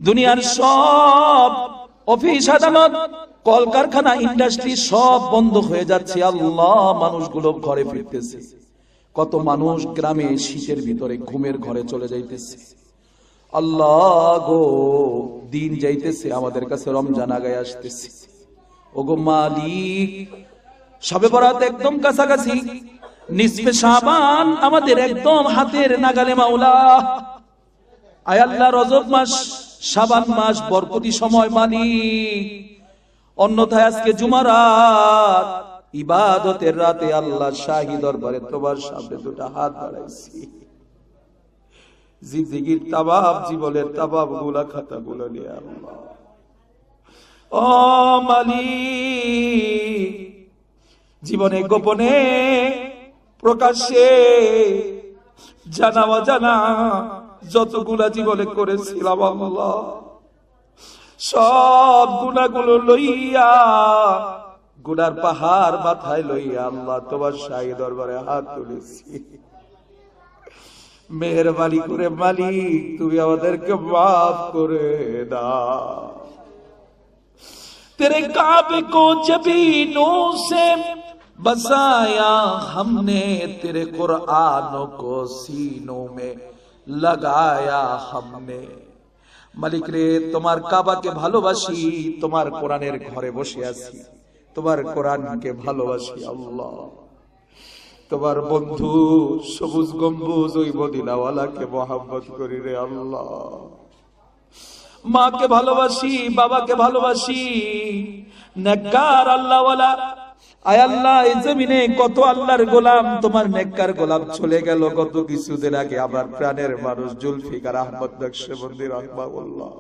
দুনিয়ার সব অফিস আদালত কলকারখানা ইন্ডাস্ট্রি সব বন্ধ হয়ে যাচ্ছে। আল্লাহ, মানুষগুলো ঘরে ফিরতেছে। কত মানুষ গ্রামে শীতের ভিতরে ঘুমের ঘরে চলে যাইতেছে। আল্লাহ গো, দিন যাইতেছে, আমাদের কাছে রমজান আগায় আসতেছে। ওগো মালিক, শবে বরাত একদম কাছাকাছি, নিসফে শাবান আমাদের একদম হাতের নাগালে। মাওলা, আয় আল্লাহ, রজব মাস, শাবান মাস, বরকতি সময় মালিক। অন্যথায় আজকে জুমারাত, ইবাদতের রাতে আল্লাহ শাহী দরবারে তোমার সামনে দুটা হাত বাড়াইছি। জিন্দেগির তাবাব, জীবনের তাবাব গুলা, খাতা গুলো নিয়ে আল্লাহ, ও মালিক, জীবনে গোপনে প্রকাশ্যে জানা অজানা যতগুলা জীবনে করেছিলাম আল্লাহ, সব গুনাহগুলো লইয়া, গুনার পাহাড় মাথায় লইয়া আল্লাহ তোমার শাহী দরবারে হাত তুলেছি। মেহেরবানি করে মালিক, তুমি আমাদেরকে মাফ করে দাও। तेरे काबे को जबीनों से बसाया हमने, तेरे कुरानों को सीनों में लगाया हमने। মালিক রে, তোমার কাবাকে ভালোবাসি, তোমার কোরআনের ঘরে বসে আছি, তোমার কোরআনকে ভালোবাসি আল্লাহ। তোমার বন্ধু সবুজ গম্বুজ ওই মদিনাওয়ালাকে মহব্বত করি রে আল্লাহ। মাকে ভালোবাসি, বাবাকে ভালোবাসি, নেককার আল্লাহওয়ালা। আয় আল্লাহ, এই জমিনে কত আল্লাহর গোলাম, তোমার নেককার গোলাম চলে গেল কত কিছুদিন আগে। আমার প্রাণের মানুষ জুলফিকার আহমদ নকশবন্দি রাহমাহুল্লাহ।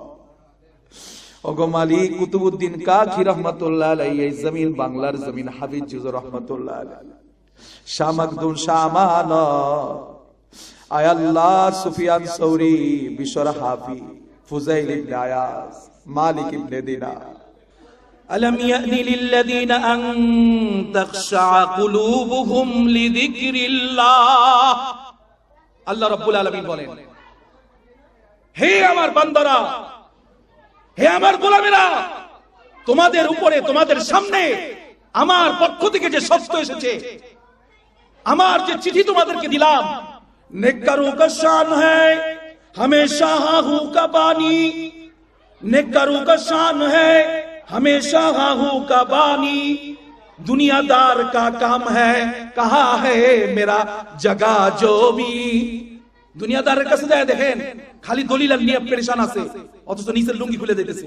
ওগো মালিক, কুতুবউদ্দিন কাকি রাহমাতুল্লাহ আলাইহি, এই জমিন বাংলার জমিন, হাফিজ জুজুর রাহমাতুল্লাহ আলাইহি, শাহ মাকদুম, শাহ আমানত, আয় আল্লাহ, সুফিয়ান সৌরি, বিশর হাফি, ফুজাইল ইবনে আয়াজ, মালিক ইবনে দিনার। আলম ইয়ানি লিল্লাযীনা আন তাখশা কুলুবুহুম লিযিকরিল্লাহ। আল্লাহ রাব্বুল আলামিন বলেন, হে আমার বান্দারা, হে আমার গোলামেরা, তোমাদের উপরে, তোমাদের সামনে আমার পক্ষ থেকে যে সত্য এসেছে, আমার যে চিঠি তোমাদেরকে দিলাম, নেককারোं का शान है हमेशा हाहू का बानी, नेककारों का शान है हमेशा हाहू का बानी, दुनियादार का काम है कहा है मेरा जगा जो भी। দুনিয়াদারের কাছে যায় দেখেন, খালি দলিল নিয়ে পেরেশান আছে, অথচ নিচের লুঙ্গি খুলে দিতেছে,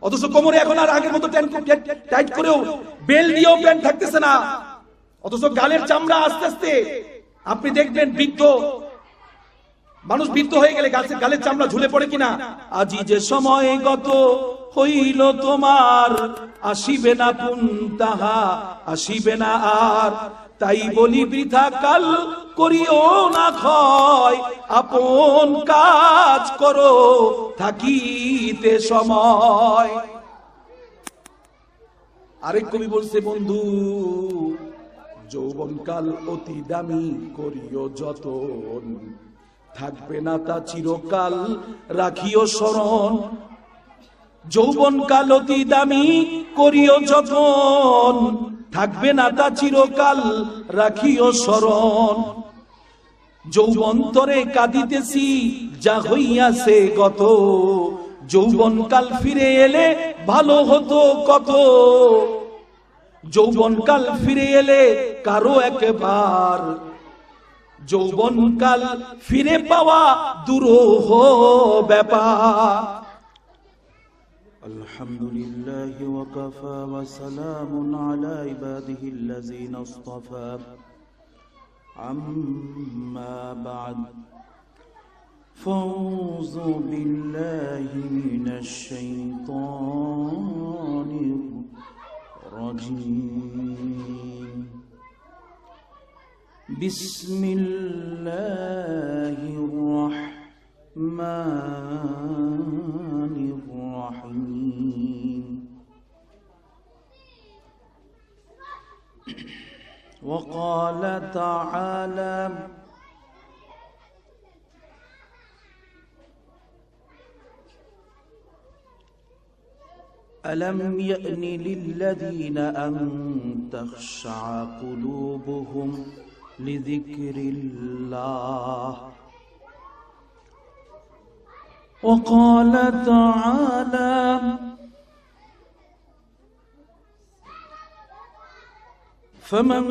অথচ কোমরে এখন আর আগের মতো টাইট করেও বেল দিয়েও প্যান্ট থাকতেছে না, অথচ গালের চামড়া আস্তে আস্তে, আপনি দেখবেন বৃদ্ধ মানুষ বৃদ্ধ হয়ে গেলে গালের চামড়া ঝুলে পড়ে কিনা। আজি যে সময় গত হইল তোমার, আসিবে না পুনতাহা, আসিবে না আর, তাই বলি বৃথা কাল করিও না ক্ষয়, আপন কাজ করো থাকিতে সময়। আরেক কবি বলছে, বন্ধু যৌবনকাল অতি দামি, করিও যতন, থাকবে না তা চিরকাল, রাখিও স্মরণ। যৌবনকাল অতি দামি, করিও যতন, থাকবে না তা চিরকাল, রাখিও স্মরণ। যৌবন্তরে কাঁদিতেছি যা হইয়াছে গত, যৌবনকাল ফিরে এলে ভালো হতো কত। যৌবনকাল ফিরে এলে কারো একবার, যৌবনকাল ফিরে পাওয়া দুরূহ ব্যাপার। আলহামদুলিল্লাহি ওয়া কাফা ওয়া সালামুন আলা ইবাদিহিল্লাযীনা ইসতাফা, আম্মা বা'দ, ফাউযু বিল্লাহি মিনাশ শাইতানির রাজীম। বিসমিল্লাহির রাহমানির রাহিম। وقال تعالى ألم يأن للذين أن تخشع قلوبهم لذكر الله وقال تعالى فمن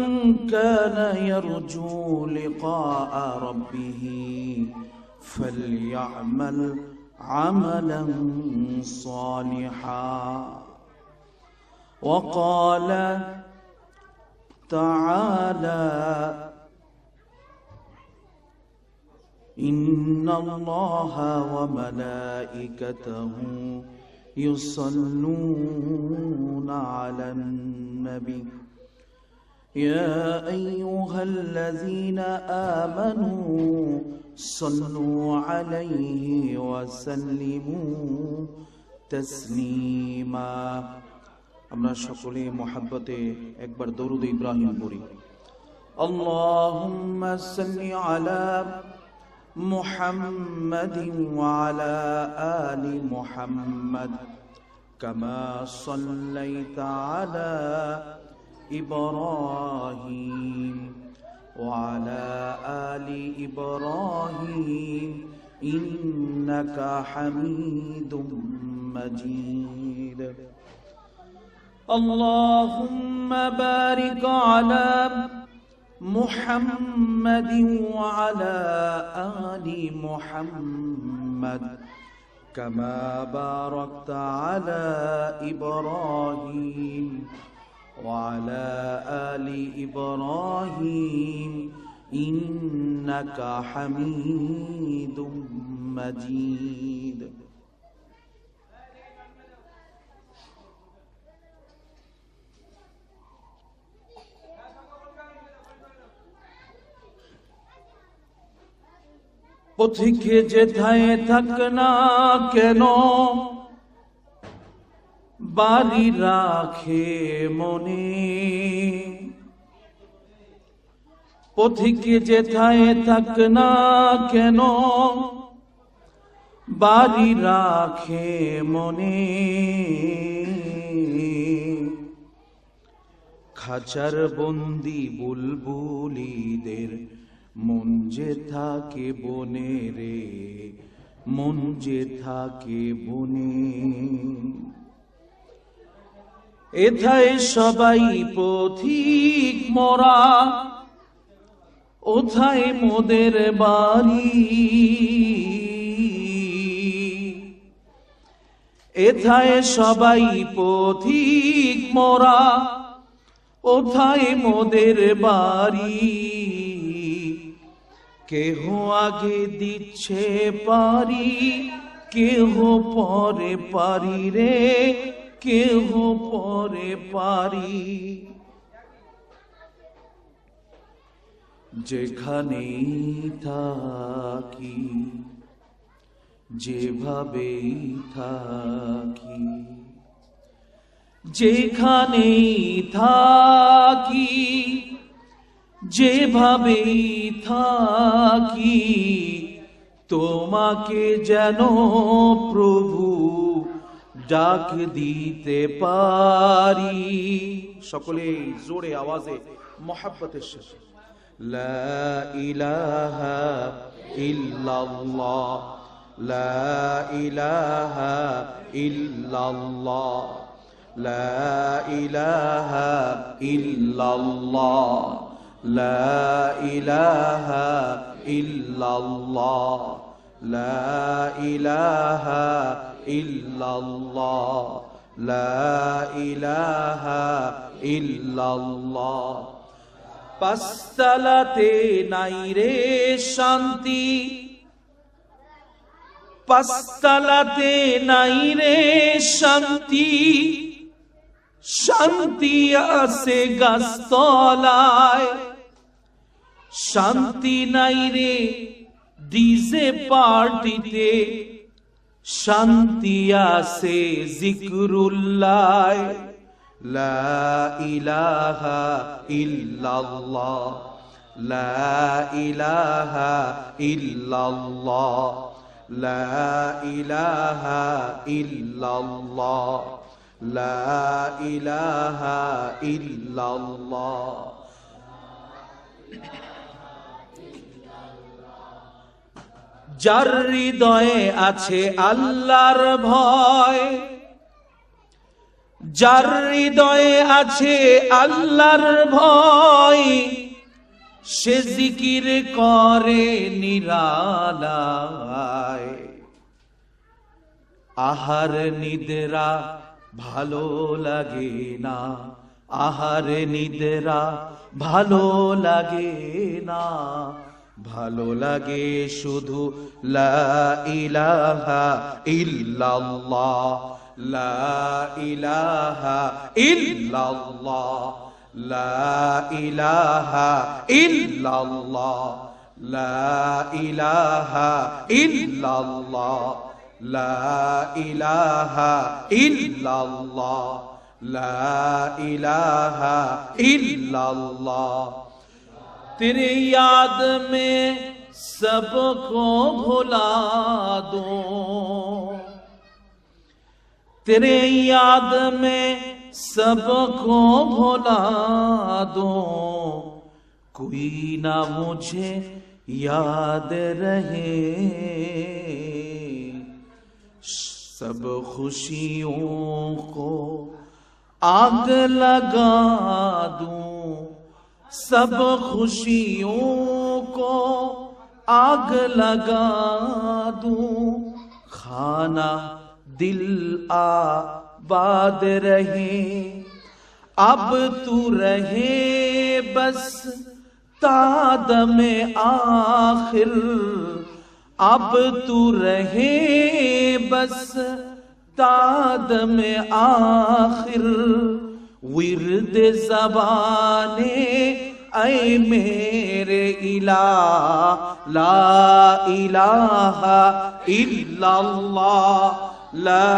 كان يرجو لقاء ربه فليعمل عملا صالحا وقال تعالى إن الله وملائكته يصلون على النبي يا أيها الذين آمنوا صلوا عليه وسلموا تسليما আমরা সকলে মহব্বতে একবার দরুদ ইব্রাহিম পড়ি আল্লাহুম্মা সাল্লি আলা মুহাম্মাদিন ওয়া আলা আলি মুহাম্মাদ কামা সাল্লাইতা আলা ইব্রাহিম ওয়া আলা আলি ইব্রাহিম ইন্নাকা হামিদুম মাজিদ اللهم بارك على محمد وعلى آل محمد كما باركت على إبراهيم وعلى آل إبراهيم إنك حميد مجيد পথিকে যেথায় থাক না কেন বাড়ি রাখে মনে পথিকে যেথায় থাক না কেন বাড়ি রাখে মনে খাঁচার বন্দি বুলবুলিদের মন যে থাকে বনে রে মন যে থাকে বনে এথায় সবাই পথিক মোরা ওথায় মোদের বাড়ি এথায় সবাই পথিক মোরা ওথায় মোদের বাড়ি কেহ আগে দিচ্ছে পারি কেহ পরে পারি রে কেহ পরে পারি যেখানেই থাকি যেভাবেই থাকি যেখানেই থাকি যেভাবেই থাকি তোমাকে যেন প্রভু ডাক দিতে পারি সকলে জোরে আওয়াজে মহব্বতের সাথে লা ইলাহা ইল্লাল্লাহ লা ইলাহা ইল্লাল্লাহ লা ইলাহা ইল্লাল্লাহ লা ইলাহা ইল্লাল্লাহ লা ইলাহা ইল্লাল্লাহ লা ইলাহা ইল্লাল্লাহ পাঁচতলাতে নাই রে শান্তি পাঁচতলাতে নাই রে শান্তি শান্তি আছে গাছতলায় শান্তি নাই রে ডিজে পার্টিতে শান্তি আছে জিকরুল্লাহ লা ইলাহা ইল্লাল্লাহ লা ইলাহা ইল্লাল্লাহ লা ইলাহা ইল্লাল্লাহ লা ইলাহা ইল্লাল্লাহ। যার হৃদয়ে আছে আল্লাহর ভয়, যার হৃদয়ে আছে আল্লাহর ভয়, সে জিকির করে নিরালায়। আহার নিদ্রা ভালো লাগে না, আহার নিদ্রা ভালো লাগে না, ভালো লাগে শুধু লা ইলাহা ইল্লাল্লাহ, লা ইলাহা ইল্লাল্লাহ, লা ইলাহা ইল্লাল্লাহ, লা ইলাহা ইল্লাল্লাহ, লা ইলাহা ইল্লাল্লাহ, লা ইলাহা ইল্লাল্লাহ। तेरे याद में सबको भुला दूं, तेरे याद में सबको भुला दूं, कोई ना मुझे याद रहे, सब खुशियों को आग लगा दूं, सब खुशियों को आग लगा दूं, खाना दिल आबाद रहे, अब तू रहे बस ताद में आखिर, अब तू रहे बस ताद में आखिर, विर्द ज़बाने ऐ मेरे इलाह, ला इलाहा इल्लल्लाह, ला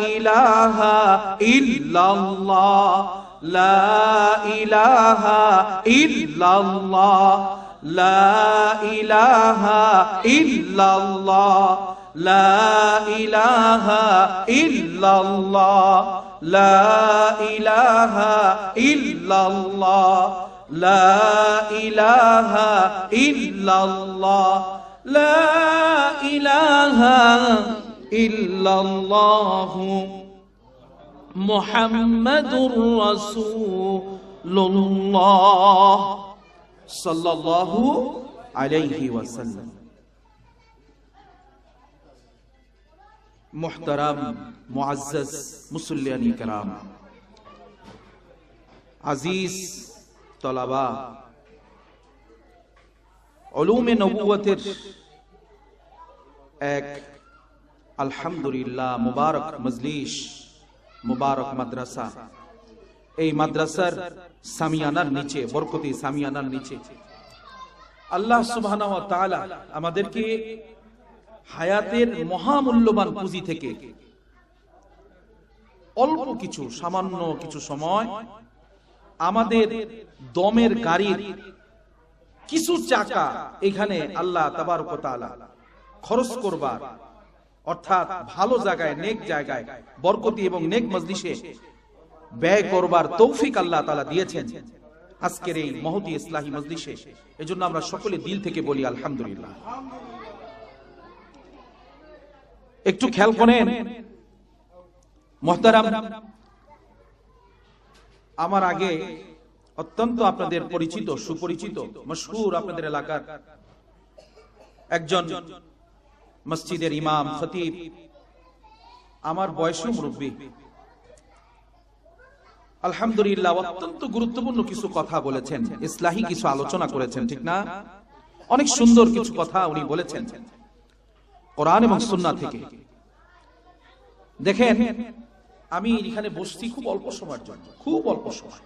इलाहा इल्लल्लाह, ला इलाहा इल्लल्लाह, ला इलाहा इल्लल्लाह, ला इलाहा इल्लल्लाह, ला इलाहा इल्लल्लाह, ला इलाहा इल्लल्लाह, ला इलाहा इल्लल्लाह, मुहम्मदुर रसूलुल्लाह सल्लल्लाहु अलैहि वसल्लम। मुहतरम मुअज़्ज़ज़ मुसल्लियान किराम, अजीज तलबा, उलूमे नबुव्वतेर एक अल्हम्दुलिल्लाह मुबारक मजलिस, मुबारक माद्रासा। এই মাদ্রাসার সামিয়ানার নিচে, বরকতি সামিয়ানার নিচে আল্লাহ সুবহানাহু ওয়া তাআলা আমাদেরকে হায়াতের মহামূল্যবান পুঁজি থেকে অল্প কিছু, সামান্য কিছু সময় আমাদের দমের গাড়ির কিছু চাকা এখানে আল্লাহ তাবারক ওয়া তাআলা খরচ করবার, অর্থাৎ ভালো জায়গায়, নেক জায়গায়, বরকতি এবং নেক মজলিসে ব্যয় করবার তৌফিক আল্লাহ তাআলা দিয়েছেন আজকের এই মহতী ইসলাহি মজলিসে। এজন্য আমরা সকলে দিল থেকে বলি আলহামদুলিল্লাহ। একটু খেয়াল করেন মুহতারাম, আমার আগে অত্যন্ত আপনাদের পরিচিত, সুপরিচিত, মশহুর আপনাদের এলাকার একজন মসজিদের ইমাম, খতিব, আমার বয়সী মুরব্বী, আলহামদুলিল্লাহ অত্যন্ত গুরুত্বপূর্ণ কিছু কথা বলেছেন, ইসলাহি কিছু আলোচনা করেছেন, ঠিক না? অনেক সুন্দর কিছু কথা উনি বলেছেন কোরআন এবং সুন্নাহ থেকে। দেখেন, আমি এখানে বসছি খুব অল্প সময়ের জন্য, খুব অল্প সময়।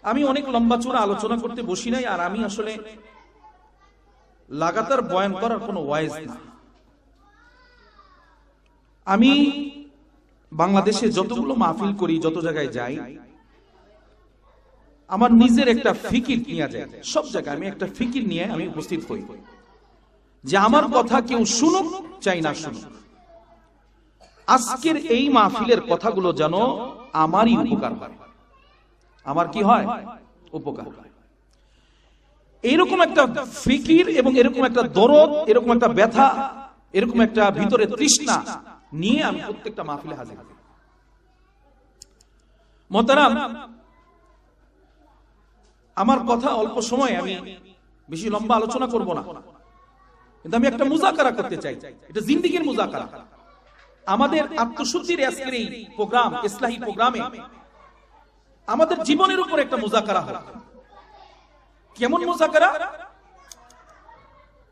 আমি অনেক লম্বা চূড়া আলোচনা করতে বসি নাই, আর আমি আসলে লাগাতার বয়ান করার কোনো ওয়াইজ না। আমি বাংলাদেশে যতগুলো মাহফিল করি, যত জায়গায় যাই, আমার নিজের একটা ফিকির নিয়ে যায়, সব জায়গায় আমি একটা ফিকির নিয়ে আমি উপস্থিত হই যে আমার কথা কেউ শুনুক চাই না শুনুক, আজকের এই মাহফিলের কথাগুলো যেন আমারই উপকার হয়, আমার কি হয়, উপকার হয়। এরকম একটা ফিকির এবং এরকম একটা দরদ, এরকম একটা ব্যথা, এরকম একটা ভিতরে তৃষ্ণা নিয়ে আমি প্রত্যেকটা মাহফিলে হাজির হই। মোহতারাম, আমার কথা অল্প সময়, আমি বেশি লম্বা আলোচনা করব না, কিন্তু আমি একটা মুজাকারা করতে চাই। এটা জিন্দেগির মুজাকারা। আমাদের আত্মশুদ্ধির আজকের এই প্রোগ্রাম, ইসলাহী প্রোগ্রামে আমাদের জীবনের উপর একটা মুজাকারা হয়। কেমন মুজাকারা?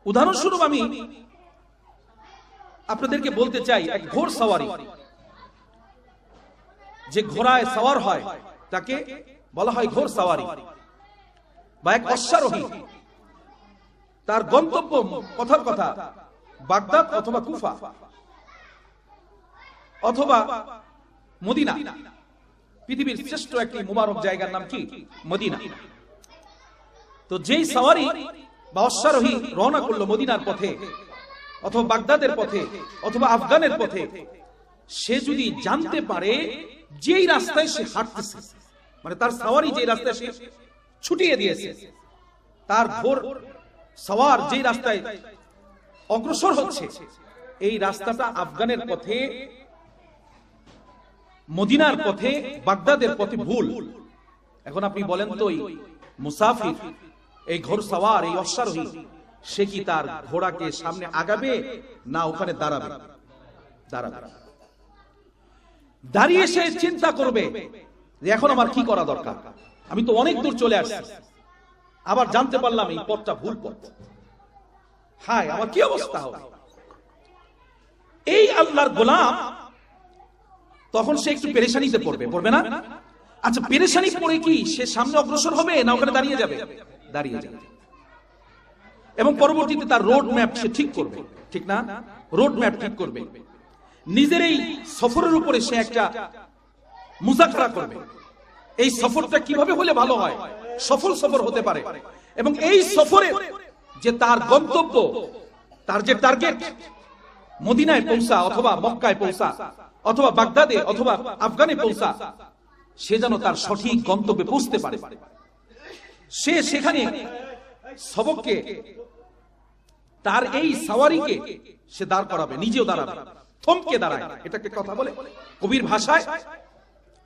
উদাহরণস্বরূপ আমি আপনাদেরকে বলতে চাই, এক ঘোড় সওয়ারি, যে ঘোড়ায় সওয়ার হয় তাকে বলা হয় ঘোড় সওয়ারি, বা এক অশ্বারোহী। তার গন্তব্য কথার কথা বাগদাদ অথবা কুফা অথবা মদিনা। পৃথিবীর শ্রেষ্ঠ একটি মুবারক জায়গার নাম কি? মদিনা। তো যেই সওয়ারি বা অশ্বারোহী রওনা করলো মদিনার পথে অথবা বাগদাদের পথে অথবা আফগানের পথে, সে যদি জানতে পারে যেই রাস্তায় সে হাঁটতেছে, মানে তার সওয়ারি যে রাস্তায় সে ছুটিয়ে দিয়েছে, তার ঘোড় সওয়ার যে রাস্তায় অগ্রসর হচ্ছে, এই রাস্তাটা আফগানের পথে, মদিনার পথে, বাগদাদের পথে ভুল। এখন আপনি বলেন তো, এই মুসাফির, এই ঘোড় সওয়ার, এই অশ্বারোহী, সে কি তার ঘোড়াকে সামনে আগাবে না ওখানে দাঁড়াবে? দাঁড়াবে। দাঁড়িয়ে সে চিন্তা করবে যে এখন আমার কি করা দরকার, আমি তো অনেক দূর চলে আসছি, আবার জানতে পারলাম এই পথটা ভুল পথ, হায় আমার কি অবস্থা হবে। এই আল্লাহর গোলাম তখন সে একটু পেরেশানিতে পড়বে, পড়বে না? আচ্ছা, পেরেশানি পড়ে কি সে সামনে অগ্রসর হবে না ওখানে দাঁড়িয়ে যাবে? দাঁড়িয়ে যাবে। এবং পরবর্তীতে তার রোড ম্যাপ সে ঠিক করবে, ঠিক না? রোড ম্যাপ ঠিক করবে। নিজের এই সফরের উপরে সে একটা মুজাকারা করবে, এই সফরটা কিভাবে হলে ভালো হয়, সফল সফর হতে পারে। এবং এই সফরে যে তার গন্তব্য, তার যে টার্গেট, মদিনায় পৌঁছা অথবা মক্কায় পৌঁছা অথবা বাগদাদে অথবা আফগানে পৌঁছা, সে যেন তার সঠিক গন্তব্যে পৌঁছতে পারে। সে সেখানে সবককে, তার এই সওয়ারিকে সে দাঁড় করাবে, নিজেও দাঁড়াবে, থমকে দাঁড়ায়। এটাকে কথা বলে কবির ভাষায়,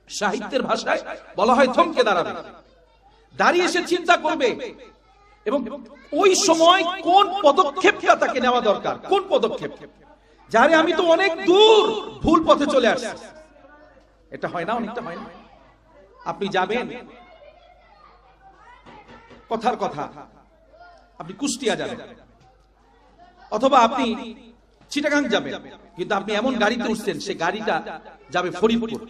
সাহিত্যের ভাষায় বলা হয় থমকে দাঁড়াবে। দাঁড়িয়ে সে চিন্তা করবে এবং ওই সময় কোন পদক্ষেপটা তাকে নেওয়া দরকার, কোন পদক্ষেপ, যারে আমি তো অনেক দূর ভুল পথে চলে আসছি। এটা হয় না? অনেকটা হয় না? আপনি যাবেন, কথার কথা আপনি কুষ্টিয়া যাবেন অথবা আপনি চিটাগাং যাবেন, কিন্তু আপনি এমন গাড়িতে উঠছেন সে গাড়িটা যাবে ফরিদপুর।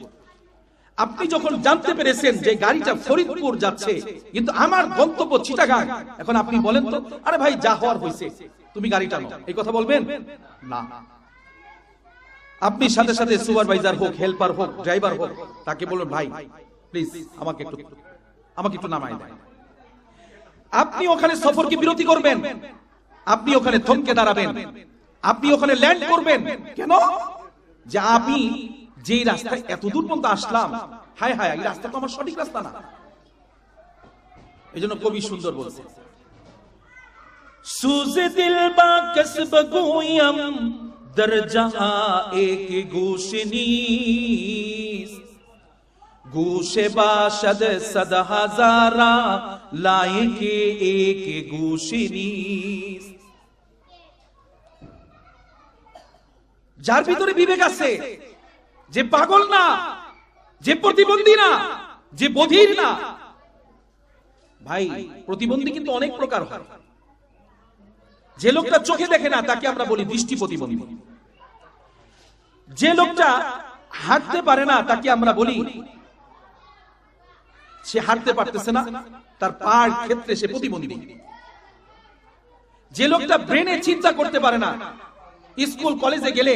আপনি যখন জানতে পেরেছেন যে গাড়িটা ফরিদপুর যাচ্ছে কিন্তু আমার গন্তব্য চিটাগাং, এখন আপনি বলেন তো, আরে ভাই যা হওয়ার হয়েছে, তুমি গাড়িটা নাও, এই কথা বলবেন না। আপনি সাথে সাথে সুপারভাইজার হোক, হেল্পার হোক, ড্রাইভার হোক, তাকে বলুন ভাই প্লিজ আমাকে একটু নামাই দেন। আপনি ওখানে সফরকে বিরতি করবেন, আপনি ওখানে থমকে দাঁড়াবেন, আপনি ওখানে ল্যান্ড করবেন। কেন? যে আমি যেই রাস্তায় এত দূর পর্যন্ত আসলাম, হায় হায়, এই রাস্তা তো আমার সঠিক রাস্তা না। এই জন্য কবি সুন্দর বলছে, সুজে দিল বা কসব গোয়ম দর জাহা এক গোশ নীস, গোশে বাশদ সদ হাজারা লায়েকে এক গোশ নীস। যার ভিতরে বিবেক আছে, যে পাগল না, যে প্রতিবন্ধী না, যে বধির না। ভাই, প্রতিবন্ধী কিন্তু অনেক প্রকার হয়। যে লোকটা চোখে দেখে না তাকে আমরা বলি দৃষ্টি প্রতিবন্ধী। যে লোকটা হাঁটতে পারে না তাকে আমরা বলি সে হাঁটতে পারতেছে না, তার পায়ের ক্ষেত্রে সে প্রতিবন্ধী। যে লোকটা ব্রেনে চিন্তা করতে পারে না, স্কুল কলেজে গেলে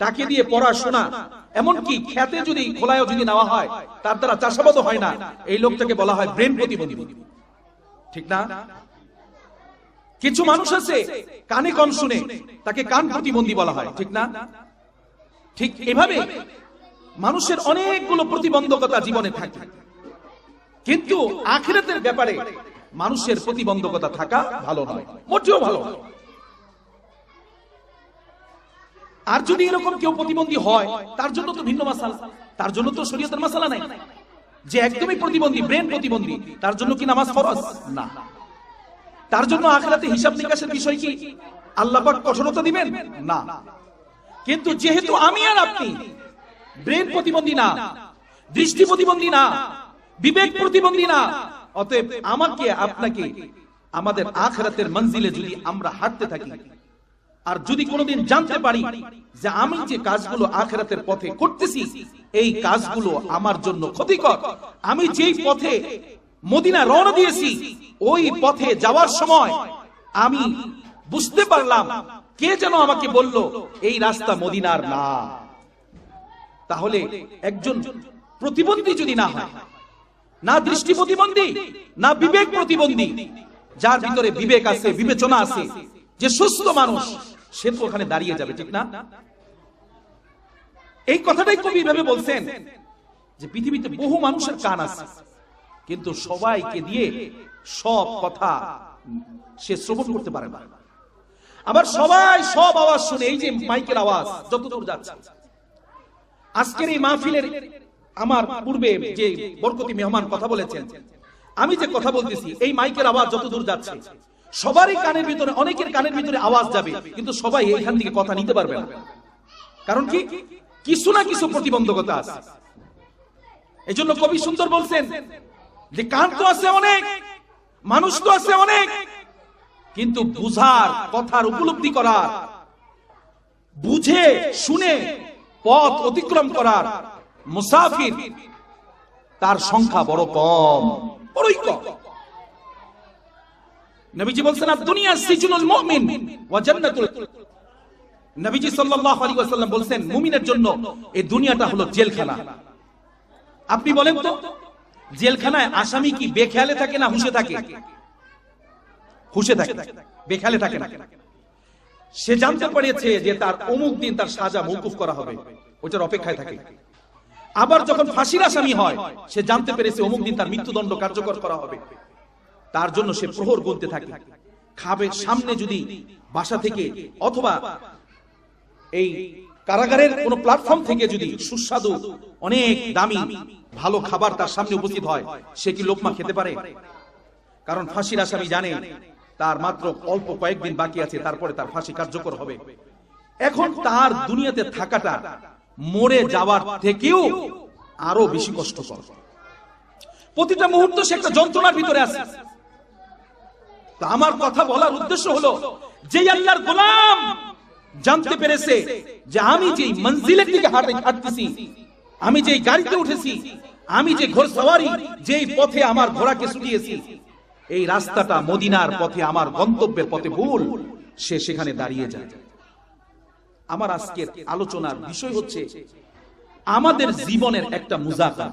তাকে দিয়ে পড়াশোনা, এমনকি খেতে যদি খোলায় যদি নেওয়া হয় তার দ্বারা চাষাবাদ হয় না, এই লোকটাকে বলা হয় ব্রেন প্রতিবন্ধী, ঠিক না? কিছু মানুষ আছে কানে কম শুনে, তাকে কান প্রতিবন্ধী বলা হয়, ঠিক না? ঠিক এভাবে মানুষের অনেকগুলো প্রতিবন্ধকতা জীবনে থাকে, কিন্তু আখিরাতের ব্যাপারে মানুষের প্রতিবন্ধকতা থাকা ভালো নয়, মোটেও ভালো নয়। আর যদি এরকম কেউ প্রতিবন্ধী হয়, তার জন্য তো ভিন্ন মাসালা, তার জন্য তো শরীয়তের মাসালা নাই। যে একদমই প্রতিবন্ধী, ব্রেন প্রতিবন্ধী, তার জন্য কি নামাজ ফরজ? না। তার জন্য আখিরাতে হিসাব নিকাশের বিষয় কি আল্লাহ পাক কঠোরতা দিবেন? না। কিন্তু যেহেতু আমি আর আপনি ব্রেন প্রতিবন্ধী না, দৃষ্টি প্রতিবন্ধী না, বিবেক প্রতিবন্ধী না, অতএব আমাকে আপনাকে আমাদের আখিরাতের মঞ্জিলে যদি আমরা হাঁটতে থাকি, আর যদি কোনোদিন জানতে পারি যে আমি যে কাজগুলো আখিরাতের পথে করতেছি এই কাজগুলো আমার জন্য ক্ষতিকর, আমি যেই পথে মদিনা রওনা দিয়েছি ওই পথে যাওয়ার সময় আমি বুঝতে পারলাম কে যেন আমাকে বলল এই রাস্তা মদিনার না, তাহলে একজন প্রতিবন্ধী যদি না হয়, না দৃষ্টি প্রতিবন্ধী, না বিবেক প্রতিবন্ধী, যার ভিতরে বিবেক আছে, বিবেচনা আছে, যে সুস্থ মানুষ, সে তো ওখানে দাঁড়িয়ে যাবে, ঠিক না? এই কথাটাই কবি ভাবে বলছেন যে পৃথিবীতে বহু মানুষের কান আছে, কিন্তু সবাইকে দিয়ে সব কথা সে শ্রবণ করতে পারে না। আবার সবাই সব আওয়াজ শুনে, এই যে মাইকের আওয়াজ যতদূর যাচ্ছে, আজকের এই মাহফিলের আমার পূর্বে যে বরকতি মেহমান কথা বলেছেন, আমি যে কথা বলতেছি, এই মাইকের আওয়াজ যতদূর যাচ্ছে সবারই কানের ভিতরে, অনেকের কানের ভিতরে আওয়াজ যাবে, কিন্তু সবাই এইখান থেকে কথা নিতে পারবে না। কারণ কি? কিছু না কিছু প্রতিবন্ধকতা আছে। এই জন্য কবি সুন্দর বলছেন যে কান তো আছে অনেক, মানুষ তো আছে অনেক, কিন্তু বুঝার, কথার উপলব্ধি করার, বুঝে শুনে পথ অতিক্রম করার মুসাফির তার সংখ্যা বড় কম, বড়ই কম। নবীজি বলছেন দুনিয়া সিজনুল মুমিন ওয়া জান্নাতুল, নবীজি সাল্লাল্লাহু আলাইহি ওয়াসাল্লাম বলছেন মুমিনের জন্য এই দুনিয়াটা হলো জেলখানা। আপনি বলেন তো, জেলখানায় আসামি কি বেখেয়ালে থাকে না হুঁশে থাকে? হুঁশে থাকে, বেখেয়ালে থাকে না। সে জানতে পেরেছে যে তার অমুক দিন তার সাজা মওকুফ করা হবে, ওটার অপেক্ষায় থাকে। আবার যখন ফাঁসির আসামি হয়, সে জানতে পেরেছে অমুক দিন তার মৃত্যুদণ্ড কার্যকর করা হবে, তার জন্য সে প্রহর গুনতে থাকে। খাবে সামনে যদি বাসা থেকে অথবা এই কারাগারের কোন প্ল্যাটফর্ম থেকে যদি সুস্বাদু অনেক দামি ভালো খাবার তার সামনে উপস্থিত হয়, সে কি লোকমা খেতে পারে? কারণ ফাঁসির আসামি জানে তার মাত্র অল্প কয়েকদিন বাকি আছে, তারপরে তার ফাঁসি কার্যকর হবে। এখন তার দুনিয়াতে থাকাটা মরে যাওয়ার থেকেও আরো বেশি কষ্টকর। প্রতিটা মুহূর্ত সে একটা যন্ত্রণার ভিতরে আছে। তো আমার কথা বলার উদ্দেশ্য হলো, যে আল্লাহর গোলাম জানতে পেরেছে যে আমি যে মঞ্জিলের দিকে হাঁটতেছি, আমি যে গাড়িতে উঠেছি, আমি যে ঘোড়সওয়ারি, যেই পথে আমার ঘোড়াকে ছুটিয়েছি, এই রাস্তাটা মদিনার পথে, আমার গন্তব্যের পথে ভুল, সে সেখানে দাঁড়িয়ে যায়। আমার আজকের আলোচনার বিষয় হচ্ছে আমাদের জীবনের একটা মুজাকা।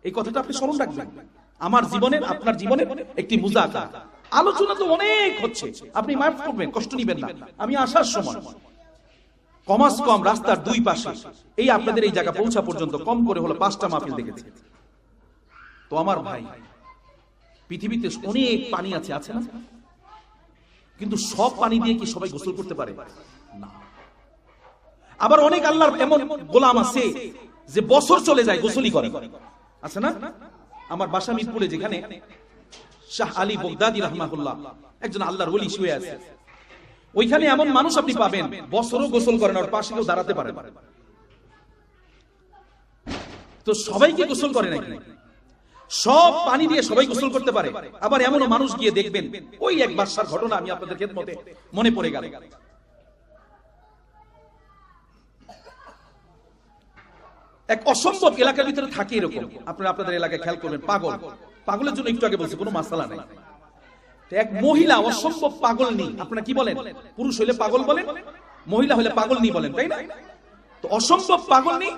এই কথাটা আপনি স্মরণ রাখবেন, আমার জীবনের, আপনার জীবনের একটি মুজাকা। আলোচনা তো অনেক হচ্ছে, আপনি মাফ করবেন, কষ্ট নিবেন না। আমি আসার সময় কমাস কম রাস্তার দুই পাশে, এই আপনাদের এই জায়গা পৌঁছা পর্যন্ত কম করে হলো 5টা মাহফিল দেখেছি। তো আমার ভাই, পৃথিবীতে অনেক পানি আছে, আছে না? কিন্তু সব পানি দিয়ে কি সবাই গোসল করতে পারে? না। আবার অনেক আল্লাহর এমন গোলাম আছে যে বছর চলে যায় গোসলই করে, আছে না? আমার বাসা মিরপুরে, যেখানে শাহ আলী বগদাদি রাহমাহুল্লাহ একজন আল্লাহর ওলি শুয়ে আছে, ওইখানে এমন মানুষ আপনি পাবেন বছরও গোসল করেন, ওর পাশে কেউ দাঁড়াতে পারে। তো সবাইকে গোসল করে নাকি? সব পানি দিয়ে সবাই গোসল করতে পারে? আবার এমনও মানুষ গিয়ে দেখবেন, ওই এক বাদশার ঘটনা আমি আপনাদের খেদমতে মনে পড়ে গেল। এক অসম্ভব এলাকার ভিতরে থাকে এরকম, আপনারা আপনাদের এলাকায় খেয়াল করবেন, পাগল। পাগলের জন্য একটু আগে বলছি, কোনো মাসালা নাই। এক মহিলা অসম্ভব পাগল নেই, আপনারা কি বলেন? পুরুষ হইলে পাগল বলেন, মহিলা হইলে পাগল নেই বলেন, তাই না? তো অসম্ভব পাগল নেই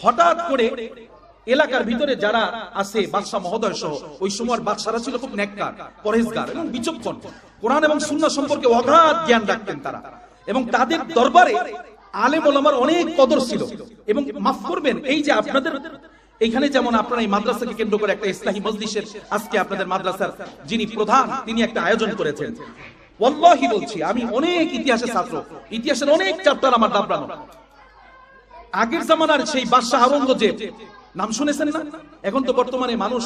হঠাৎ করে এলাকার ভিতরে যারা আছে, বাদশা মহোদয় সহ, ওই সময় বাদশারা ছিল খুব নেককার, পরহেজগার এবং বিচক্ষণ, কোরআন এবং সুন্নাহ সম্পর্কে অগাধ জ্ঞান রাখতেন তারা, এবং তাদের দরবারে আলেম ওলামার অনেক কদর ছিল। এবং মাফ করবেন, এই যে আপনাদের এইখানে যেমন আপনারা এই মাদ্রাসাকে কেন্দ্র করে একটা ইসলাহী মজলিসের আজকে আপনাদের মাদ্রাসার যিনি প্রধান তিনি একটা আয়োজন করেছেন, ওয়াল্লাহি বলছি আমি অনেক ইতিহাসের ছাত্র, ইতিহাসের অনেক চ্যাপ্টার আমার দাবড়ানো। আগের জামানার সেই বাদশাহ আওরঙ্গজেব নাম শুনেছেন না? এখন তো বর্তমানে মানুষ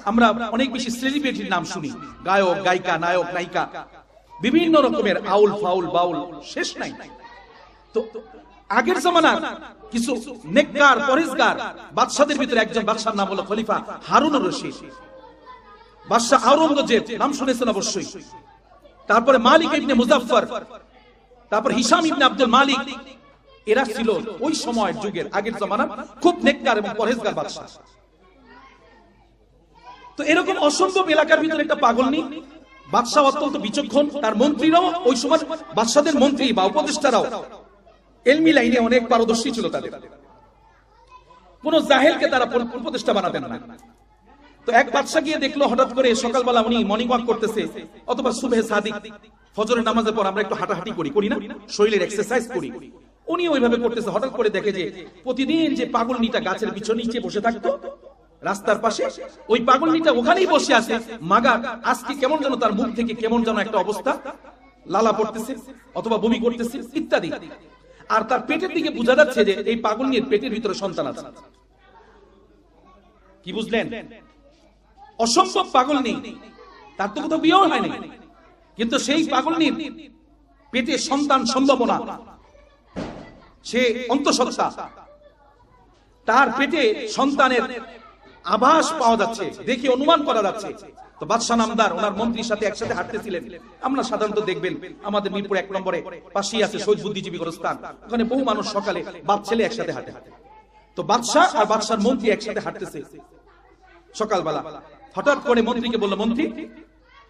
আমরা অনেক বেশি সেলিব্রিটির নাম শুনি, গায়ক গায়িকা নায়ক নায়িকা বিভিন্ন রকমের আউল ফাউল বাউল শেষ নাই। তো আগের জামানার কিছু নেককার পরেজগার বাদশাদের ভিতরে একজন বাদশার নাম হলো খলিফা হারুনুর রশিদ। বাদশাহ আওরঙ্গজেব নাম শুনেছেন অবশ্যই। তারপরে মালিক ইবনে মুজাফফর, তারপর হিশাম ইবনে আব্দুল মালিক, এরা ছিল ওই সময়ের যুগের আগের জামানার খুব নেককার এবং পরেজগার বাদশা। তো এরকম অসম্ভব এলাকার ভিতরে একটা পাগলনি বাদশাহ অত্যন্ত বিচক্ষণ, তার মন্ত্রীরাও ওই সময় বাদশাদের মন্ত্রী বা উপদেষ্টারাও এলমি লাইনে অনেক পারদর্শী ছিল তাদের। কোন জাহেলকে তারা উপদেষ্টা বানাতেন না। তো এক বাদশা গিয়ে দেখলো হঠাৎ করে সকালবেলা উনি মর্নিং ওয়াক করতেছে, অথবা সুবহে সাদিক ফজরের নামাজের পর আমরা একটু হাঁটাহাঁটি করি না, শরীরের এক্সারসাইজ করি, উনি ওইভাবে করতেছে। হঠাৎ করে দেখে যে প্রতিদিন যে পাগলনিটা গাছের পিছনে নিচে বসে থাকতো রাস্তার পাশে, ওই পাগলনিটা ওখানেই বসে আছে। মাগা আজকে কেমন যেন তার মুখ থেকে কেমন যেন একটা অবস্থা, লালা পড়তেছে অথবা বমি করতেছে ইত্যাদি। আর তার পেটের দিকে বোঝা যাচ্ছে যে এই পাগলনির পেটের ভিতরে সন্তান আছে। কি বুঝলেন? অসম্ভব পাগলনি, তার তো কোথাও বিয়েও হয়নি, কিন্তু সেই পাগলনির পেটে সন্তান সম্ভাবনা, সে অন্তঃসত্ত্বা, তার পেটে সন্তানের আভাস পাওয়া যাচ্ছে, দেখে অনুমান করা যাচ্ছে। তো বাদশাহ নামদার ওনার মন্ত্রীর সাথে একসাথে হাঁটতেছিলেন। আমরা সাধারণত দেখবেন আমাদের মিরপুর 1 নম্বরে পাশেই আছে শহীদ বুদ্ধিজীবী গোরস্থান, ওখানে বহু মানুষ সকালে বাপ ছেলে একসাথে হাঁটে। তো বাদশাহ আর বাদশার মন্ত্রী একসাথে হাঁটতেছে সকালবেলা। হঠাৎ করে মন্ত্রীকে বলল, মন্ত্রী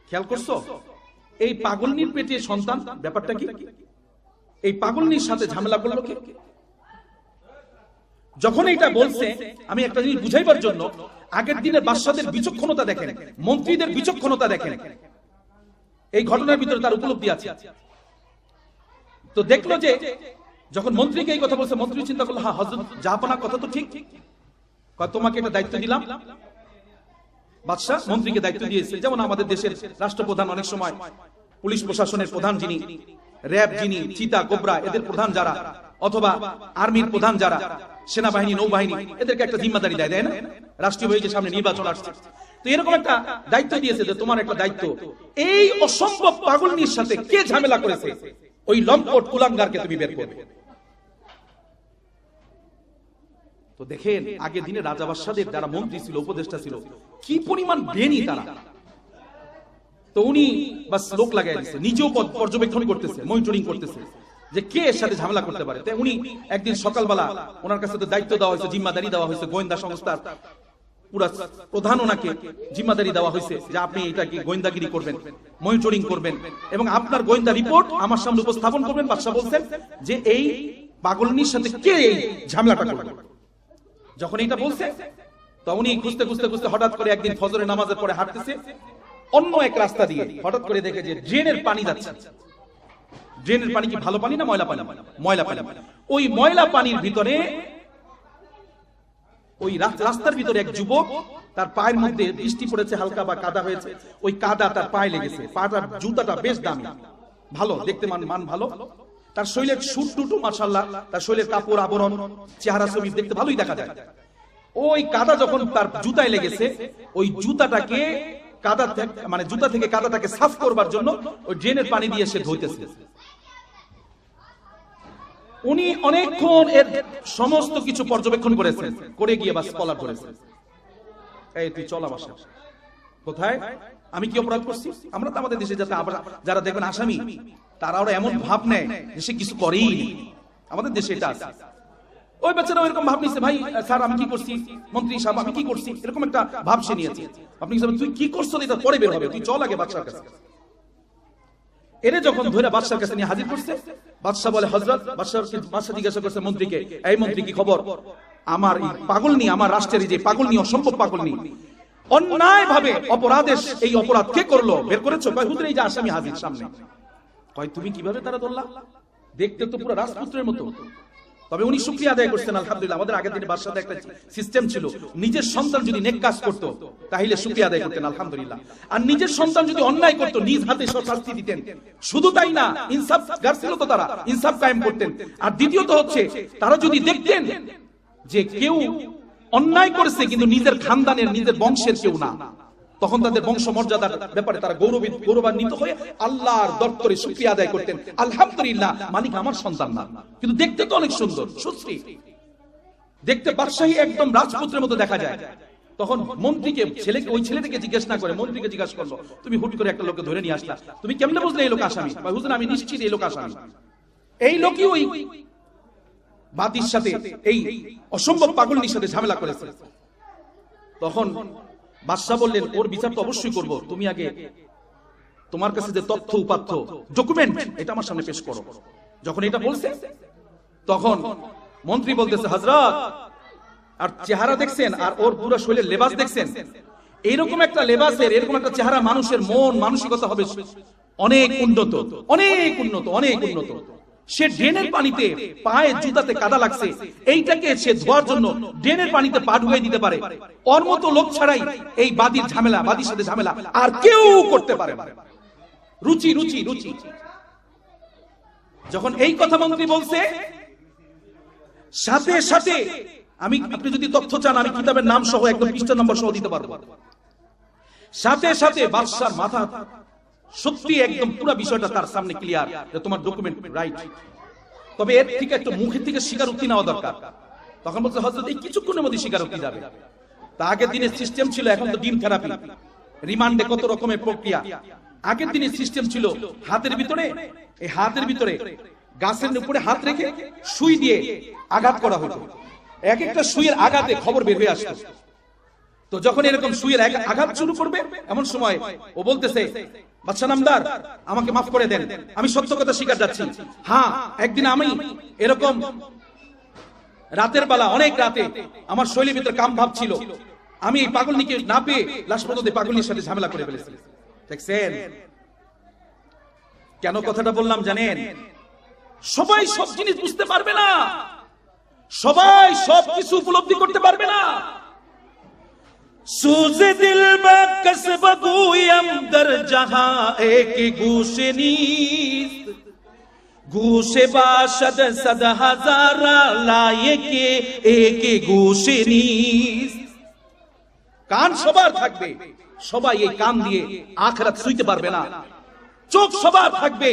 খেয়াল করছো এই পাগলনির পেটে সন্তান, ব্যাপারটা কি? এই পাগলনির সাথে ঝামেলা করলো কে? যখন এটা বলছে, আমি একটা জিনিস বুঝাইবার জন্য, আগের দিনের বাদশাদের বিচক্ষণতা দেখেন, মন্ত্রীদের বিচক্ষণতা দেখেন, এই ঘটনার ভিতরে তার উপলব্ধি আছে। তো দেখলো যে যখন মন্ত্রীকে এই কথা বলছে, মন্ত্রী চিন্তা করলো, হ্যাঁ হযরত জাহাপনা কথা তো ঠিক, তোমাকে একটা দায়িত্ব দিলাম। বাদশাহ মন্ত্রীকে দায়িত্ব দিয়েছে, যেমন আমাদের দেশের রাষ্ট্রপ্রধান অনেক সময় পুলিশ প্রশাসনের প্রধান যিনি, র‍্যাব যিনি, চিতা কোবরা এদের প্রধান যারা, অথবা আর্মির প্রধান যারা, সেনাবাহিনী নৌবাহিনী, এদেরকে একটা জিম্মাদারি দেয় না? রাষ্ট্রীয় হয়ে যে সামনে নির্বাচন আসছে, তো এরকম একটা দায়িত্ব দিয়েছে যে তোমার একটা দায়িত্ব, এই অসম্ভব পাগলনির সাথে কে ঝামেলা করেছে ওই লম্পট কুলাঙ্গারকে তুমি বের করবে। তো দেখেন আগের দিনে রাজা বাদশাদের যারা মন্ত্রী ছিল, উপদেষ্টা ছিল, কি পরিমাণ বেনি তারা। তো উনি বাস লোক লাগাই দিচ্ছে, নিজেও পর্যবেক্ষণ করতেছে, মনিটরিং করতেছে যে কে এর সাথে ঝামেলা করতে পারে। তাই উনি একদিন সকালবেলা ওনার কাছে দায়িত্ব দেওয়া হয়েছে, জিম্মাদারি দেওয়া হয়েছে, গোয়েন্দা সংস্থার পুরা প্রধান ওনাকে জিম্মাদারি দেওয়া হয়েছে যে আপনি এটাকে গোয়েন্দাগিরি করবেন, মনিটরিং করবেন এবং আপনার গোয়েন্দা রিপোর্ট আমার সামনে উপস্থাপন করবেন। বাদশা বলছেন যে এই পাগলনির সাথে কে এই ঝামেলাটা করবে। যখন এটা বলছে, তো উনি খুঁজতে খুঁজতে খুঁজতে হঠাৎ করে একদিন ফজরের নামাজের পরে হাঁটতেছে অন্য এক রাস্তা দিয়ে, হঠাৎ করে দেখে যে ড্রেনের পানি যাচ্ছে। ড্রেনের পানি কি ভালো পানি না ময়লা পানি? ময়লা পানি। ওই ময়লা পানির ভিতরে, ওই রাস্তার ভিতরে এক যুবক, তার পায়ের মধ্যে বৃষ্টি পড়েছে হালকা বা কাদা হয়েছে, ওই কাদা তার পায়ে লেগেছে। পাটার জুতাটা বেশ দামি, ভালো দেখতে, মান ভালো। তার শরীরের সুট টুটু মাশাআল্লাহ, তার শরীরের কাপড় আবরণ চেহারা ছবি দেখতে ভালোই দেখা যায়। ওই কাদা যখন তার জুতায় লেগেছে, ওই জুতাটাকে কাদা থেকে, মানে জুতা থেকে কাদাটাকে সাফ করবার জন্য ওই ড্রেনের পানি দিয়ে সে ধুইতেছে। উনি অনেকক্ষণ এর সমস্ত কিছু পর্যবেক্ষণ করেছেন, করে গিয়ে বাস কলার করেছেন, এই তুই চল আমার সাথে। কোথায়? আমি কি অপরাধ করছি? আমরা তো আমাদের দেশে যারা দেখবেন আসামি, তারা ওরা এমন ভাব নেয় যে সে কিছু করেই, আমাদের দেশে এটা আছে। ওই বাচ্চারা এরকম ভাব নিচ্ছে, ভাই স্যার আমি কি করছি, মন্ত্রী সাহেব আমি কি করছি, এরকম একটা ভাব সে নিয়েছে। আপনি তুই কি করছো এটা পরে বের হবে, তুই চল আগে বাদশার কাছে। এরে যখন ধরে বাদশার কাছে নিয়ে হাজির করছে, বাদশা বলে হযরত, বাদশা জিজ্ঞাসা করছে মন্ত্রীকে, এই মন্ত্রী কি খবর, আমার এই পাগলনি, আমার রাষ্ট্রের যে পাগলনি, অসম্ভব পাগলনি, অন্যায় ভাবে অপরাধের এই অপরাধ কে করলো, বের করেছো? কয় হুজুর এই যে আসামি হাজির সামনে। কয় তুমি কিভাবে তারা ধরলা? দেখতে তো পুরো রাজপুত্রের মতো, তবে উনি শুকরিয়া আদায় করছেন আলহামদুলিল্লাহ। আমাদের আগের দিনে বাদশাতে একটা সিস্টেম ছিল, নিজের সন্তান যদি নেক কাজ করতো তাহলে শুকরিয়া আদায় করতেন আলহামদুলিল্লাহ, আর নিজের সন্তান যদি অন্যায় করতো নিজ হাতে শাস্তি দিতেন। শুধু তাই না, ইনসাফ গার ছিল তো, তারা ইনসাফ কায়েম করতেন। আর দ্বিতীয়ত হচ্ছে তারা যদি দেখতেন যে কেউ অন্যায় করেছে কিন্তু নিজের খানদানের নিজের বংশের কেউ না, তখন তাদের বংশ মর্যাদার ব্যাপারে তারা গৌরবান্বিত হয়ে আল্লাহর দরবারে শুকরিয়া আদায় করতেন, আলহামদুলিল্লাহ মালিক আমার সন্তান না, কিন্তু দেখতে তো অনেক সুন্দর সুশ্রী, দেখতে বাদশাহী একদম রাজপুত্রের মতো দেখা যায়। তখন মন্ত্রীকে ওই ছেলেটাকে জিজ্ঞেস না করে মন্ত্রীকে জিজ্ঞাসা করলো, তুমি হুট করে একটা লোককে ধরে নিয়ে আসলা, তুমি কেমনে বুঝলে এই লোক আসামি? হুজুর আমি নিশ্চিত এই লোক আসামি। এই লোকই ওই বাদীর সাথে এই অসম্ভব পাগলনির সাথে ঝামেলা করেছে। তখন বাদশা বললেন, ওর বিচার তো অবশ্যই করব, তুমি আগে তোমার কাছে যে তথ্য উপাত্য ডকুমেন্ট এটা আমার সামনে পেশ করো। যখন এটা বলছে তখন মন্ত্রী বলতেছে, হযরত আর চেহারা দেখছেন আর ওর পুরো শরীরের লেবাস দেখছেন, এইরকম একটা লেবাসের এরকম একটা চেহারা মানুষের মন মানসিকতা হবে অনেক উন্নত, অনেক উন্নত, অনেক উন্নত। সে ড্রেনের পানিতে পায়ে জুতাতে কাদা লাগছে, এইটাকে সে ধোয়ার জন্য ড্রেনের পানিতে পা ঢুকিয়ে দিতে পারে। ওর মতো লোক ছাড়াই এই বাদীর ঝামেলা, বাদীর সাথে ঝামেলা আর কেউ করতে পারে না। রুচি রুচি রুচি। যখন এই কথা মন্ত্রী বলছে, সাথে সাথে আপনি যদি তথ্য চান আমি কিতাবের নাম সহ একদম পৃষ্ঠা নম্বর সহ দিতে পারবো। সাথে সাথে বাদশার মাথা সত্যি একদম পুরো বিষয়টা তার সামনে ক্লিয়ার যে তোমার ডকুমেন্ট রাইট, তবে এর থেকে একটু মুখের থেকে স্বীকারোক্তি নেওয়া দরকার। তখন বলছে, হযরত এই কিছুক্ষণের মধ্যে স্বীকারোক্তি যাবে। তা আগের দিনের সিস্টেম ছিল, এখন তো ডিম থেরাপি, রিমান্ডে কত রকমের প্রক্রিয়া। আগের দিনের সিস্টেম ছিল হাতের ভিতরে, এই হাতের ভিতরে গাছের উপরে হাত রেখে সুই দিয়ে আঘাত করা হতো, এক একটা সুইয়ের আঘাতে খবর বের হয়ে আসতো। তো যখন এরকম সুইয়ের আঘাত শুরু করবে এমন সময় ও বলতেছে, বাদশা নামদার আমাকে মাফ করে দেন, আমি সত্য কথা স্বীকার যাচ্ছি। হ্যাঁ, একদিন আমি এরকম রাতের বেলা অনেক রাতে আমার শরীরের ভিতরে কাম ভাব ছিল, আমি এই পাগলনিকে না পেয়ে লাশ পর্যন্ত পাগলনির সাথে ঝামেলা করে ফেলেছি। দেখছেন কেন কথাটা বললাম জানেন? সবাই সব জিনিস বুঝতে পারবে না, সবাই সব কিছু উপলব্ধি করতে পারবে না। सूज़े दिल बकस्ब गोयम दर जहां एक गूशे नीस्त, गूशे बाशद सद हजारा लाये के एक गूशे नीस्त। কান সবার থাকবে, সবাই এই কান দিয়ে আখিরাত শুইতে পারবে না। চোখ সবার থাকবে,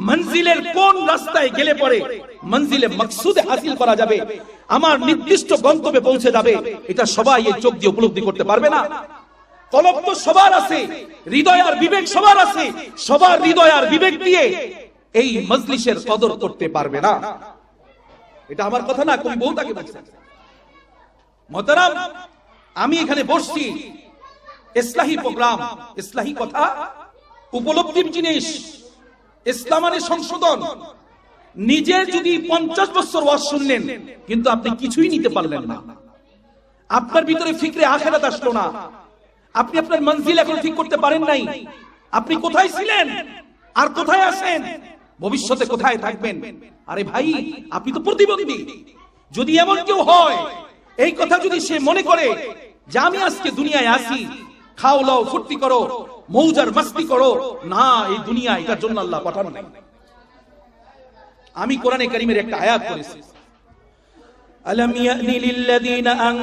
মঞ্জিলের কোন রাস্তায় গেলে পরে মঞ্জিলে মকসুদে হাসিল করা যাবে, আমার নির্দিষ্ট গন্তব্যে পৌঁছে যাবে, এটা সবাই এই চোখ দিয়ে উপলব্ধি করতে পারবে না। কলব তো সবার আছে, হৃদয় আর বিবেক সবার আছে, সবার হৃদয় আর বিবেক দিয়ে এই মজলিসের কদর করতে পারবে না। এটা আমার কথা না, কবি বহুতাকে বলছেন। মোহতারাম, আমি এখানে বসছি, ইসলাহি প্রোগ্রাম, ইসলাহি কথা, উপলব্ধির জিনিস, ইসলামের সংশোধন। নিজে যদি 50 বছর ওয়াজ শুনলেন কিন্তু আপনি কিছুই নিতে পারলেন না, আপনার ভিতরে ফিকরে আখিরাত আসলো না, আপনি আপনার মঞ্জিল এখন ঠিক করতে পারেন নাই, আপনি কোথায় ছিলেন আর কোথায় আছেন, ভবিষ্যতে কোথায় থাকবেন? আরে ভাই, আপনি তো প্রতিবন্ধী। যদি এমন কেউ হয়, এই কথা যদি সে মনে করে যে আমি আজকে দুনিয়ায় আসি, খাও লাও ফুর্তি করো, মৌজার মাস্তি করো, না, এই দুনিয়া এটার জন্য আল্লাহ পাঠানো নাই। আমি কোরআনে কারীমের একটা আয়াত পড়েছি, আলাম ইয়ানি লিল্লাযিনা আন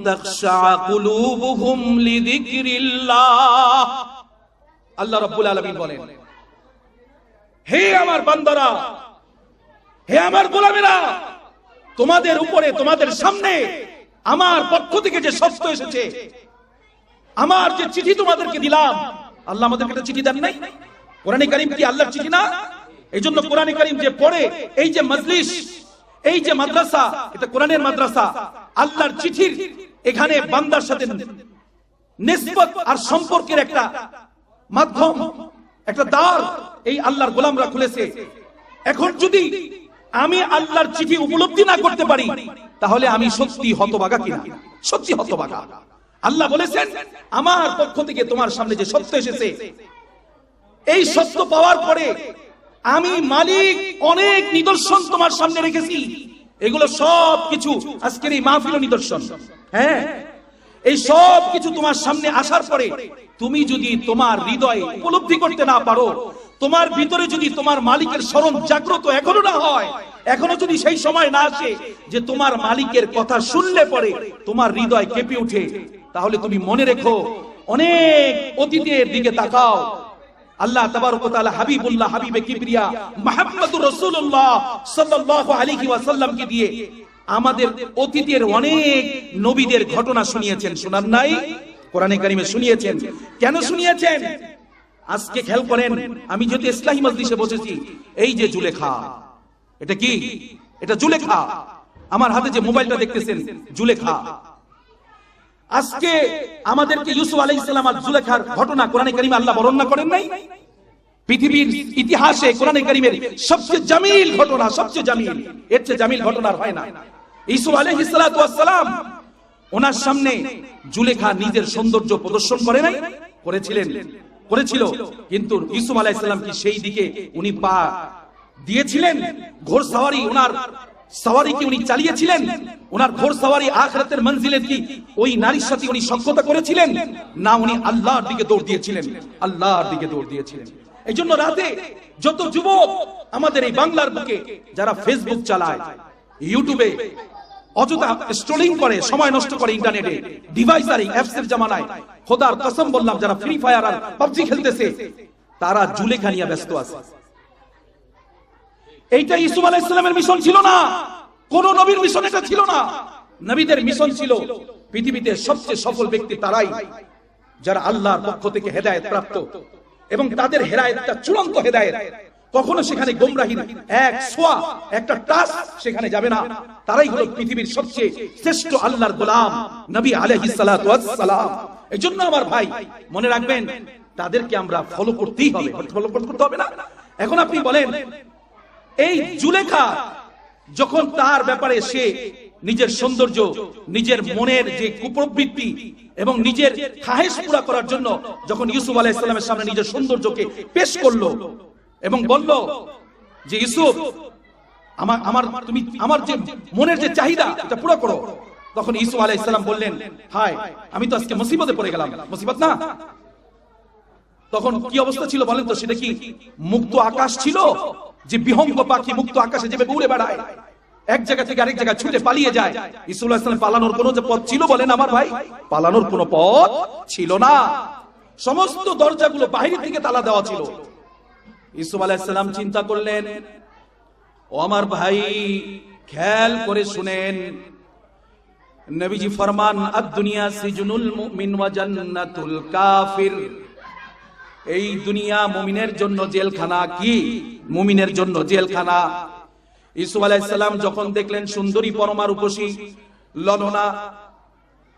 তাখশা কুলুবুহুম লিযিকরিল্লাহ। আল্লাহ রাব্বুল আলামিন বলেন, হে আমার বান্দারা, হে আমার গোলামেরা, তোমাদের উপরে, তোমাদের সামনে আমার পক্ষ থেকে যে সত্য এসেছে, আমার যে চিঠি তোমাদেরকে দিলাম, আল্লাহ আমাদেরকে একটা চিঠি দেন নাই? কোরআনে কারীম কি আল্লাহর চিঠি না? এই জন্য কোরআনে কারীম যে পড়ে, এই যে মজলিস, এই যে মাদ্রাসা, এটা কোরআনের মাদ্রাসা, আল্লাহর চিঠির এখানে বান্দার সাথে নিসবত আর সম্পর্কের একটা মাধ্যম, একটা দ্বার এই আল্লাহর গোলামরা খুলেছে। এখন যদি আমি আল্লাহর চিঠি উপলব্ধি না করতে পারি, তাহলে আমি সত্যি হতভাগা কিনা? সত্যি হতভাগা। আল্লাহ বলেছেন, আমার পক্ষ থেকে তোমার সামনে যে সত্য এসেছে, এই সত্য পাওয়ার পরে আমি মালিক অনেক নিদর্শন তোমার সামনে রেখেছি, এগুলো সব কিছু আজকের এই মাহফিল নিদর্শন। হ্যাঁ, এই সব কিছু তোমার সামনে আসার পরে তুমি যদি তোমার হৃদয়ে উপলব্ধি করতে না পারো, তোমার ভিতরে যদি তোমার মালিকের স্মরণ জাগ্রত এখনো না হয়, এখনো যদি সেই সময় না আসে যে তোমার মালিকের কথা শুনলে পরে তোমার হৃদয় কেঁপে ওঠে, তাহলে তুমি মনে রেখো অনেক অতীতের দিকে তাকাও। আল্লাহ তাবারক ওয়া তাআলা হাবিবুল্লাহ, হাবিবে কিবরিয়া মুহাম্মদুর রাসূলুল্লাহ সাল্লাল্লাহু আলাইহি ওয়াসাল্লামকে দিয়ে আমাদের অতীতের অনেক নবীদের ঘটনা শুনিয়েছেন, শোনার নাই? কোরআনে কারিমে শুনিয়েছেন। কেন শুনিয়েছেন? আজকে খেয়াল করেন, আমি যদি ইসলামী মজলিসে বসেছি, এই যে জুলেখা, এটা কি? এটা জুলেখা। আমার হাতে যে মোবাইলটা দেখতেছেন, জুলেখা। আজকে আমাদেরকে ইউসুফ আলাইহিস সালাম আর জুলেখার ঘটনা কোরআনে কারিমে আল্লাহ বর্ণনা করেন নাই? পৃথিবীর ইতিহাসে কোরআনে কারিমের সবচেয়ে জামিল ঘটনা, সবচেয়ে জামিল, এর চেয়ে জামিল ঘটনা আর হয় না। ইউসুফ আলাইহিস সালাতু ওয়াস সালাম, ওনার সামনে জুলেখা নিজের সৌন্দর্য প্রদর্শন করে নাই? করেছিল। কিন্তু ইউসুফ আলাইহিস সালাম কি সেই দিকে উনি পা দিয়েছিলেন? ঘোড়সওয়ারি, ওনার সওয়ারি কি উনি চালিয়েছিলেন? ওনার ঘোড়সওয়ারি আখিরাতের মঞ্জিলে কি ওই নারীর সাথে উনি সখ্যতা করেছিলেন? না, উনি আল্লাহর দিকে দৌড় দিয়েছিলেন, আল্লাহর দিকে দৌড় দিয়েছিলেন। এই জন্য রাতে যত যুবক আমাদের এই বাংলার বুকে যারা ফেসবুক চালায়, ইউটিউবে অযথা স্ক্রলিং করে, সময় নষ্ট করে ইন্টারনেটে, ডিভাইস আর অ্যাপস এর জামানায়, খোদার কসম বললাম, যারা ফ্রি ফায়ার আর পাবজি খেলতেছে, তারা জুলেখা নিয়ে ব্যস্ত আছে। এইটা ইউসুফ আলাইহিস সালামের মিশন ছিল না, কোন নবীর মিশন এটা ছিল না। নবীদের মিশন ছিল পৃথিবীতে সবচেয়ে সফল ব্যক্তি তারাই যারা আল্লাহর পক্ষ থেকে হেদায়েত প্রাপ্ত, এবং তাদের হেদায়েতটা চূড়ান্ত হেদায়েত। কখনো সেখানে গোমরাহির এক সোয়া, একটা টাচ সেখানে যাবে না। তারাই হলো পৃথিবীর সবচেয়ে শ্রেষ্ঠ আল্লাহর গোলাম, নবী আলাইহিস সালাতু ওয়াস সালাম। এজন্য আমার ভাই মনে রাখবেন, তাদেরকে আমরা ফলো করতেই হবে, ফলো করতে হবে না? এখন আপনি বলেন, এই জুলেখা যখন তার ব্যাপারে সে নিজের সৌন্দর্য, নিজের মনের যে কুপ্রবৃত্তি এবং নিজের খাহেশ পুরা করার জন্য যখন ইউসুফ আলাইহিস সালামের সামনে নিজের সৌন্দর্যকে পেশ করলো এবং বলল যে ইউসুফ, তুমি আমার যে মনের যে চাহিদা এটা পুরো করো, তখন ইউসুফ আলাইহিস সালাম বললেন, হায়, আমি তো আজকে মুসিবতে পড়ে গেলাম। মুসিবত না? তখন কি অবস্থা ছিল বলেন তো? সেটা কি মুক্ত আকাশ ছিল, যে বিহঙ্গ পাখি মুক্ত আকাশে যেভাবে উড়ে বেড়ায়, এক জায়গা থেকে আরেক জায়গায় ছুটে পালিয়ে যায়? ইউসুফ আলাইহিস সালাম পালানোর কোনো যে পথ ছিল বলেন আমার ভাই? পালানোর কোনো পথ ছিল না। সমস্ত দরজাগুলো বাহির থেকে তালা দেওয়া ছিল। ইউসুফ আলাইহিস সালাম চিন্তা করলেন, ও আমার ভাই, খেয়াল করে শুনেন, নবীজি ফরমান, আদ-দুনিয়া সিজনুল মুমিন ওয়া জান্নাতুল কাফির। এই দুনিয়া মুমিনের জন্য জেলখানা। কি? মুমিনের জন্য জেলখানা। ইউসুফ আলাইহিস সালাম যখন দেখলেন সুন্দরী পরমা রূপসী ললনা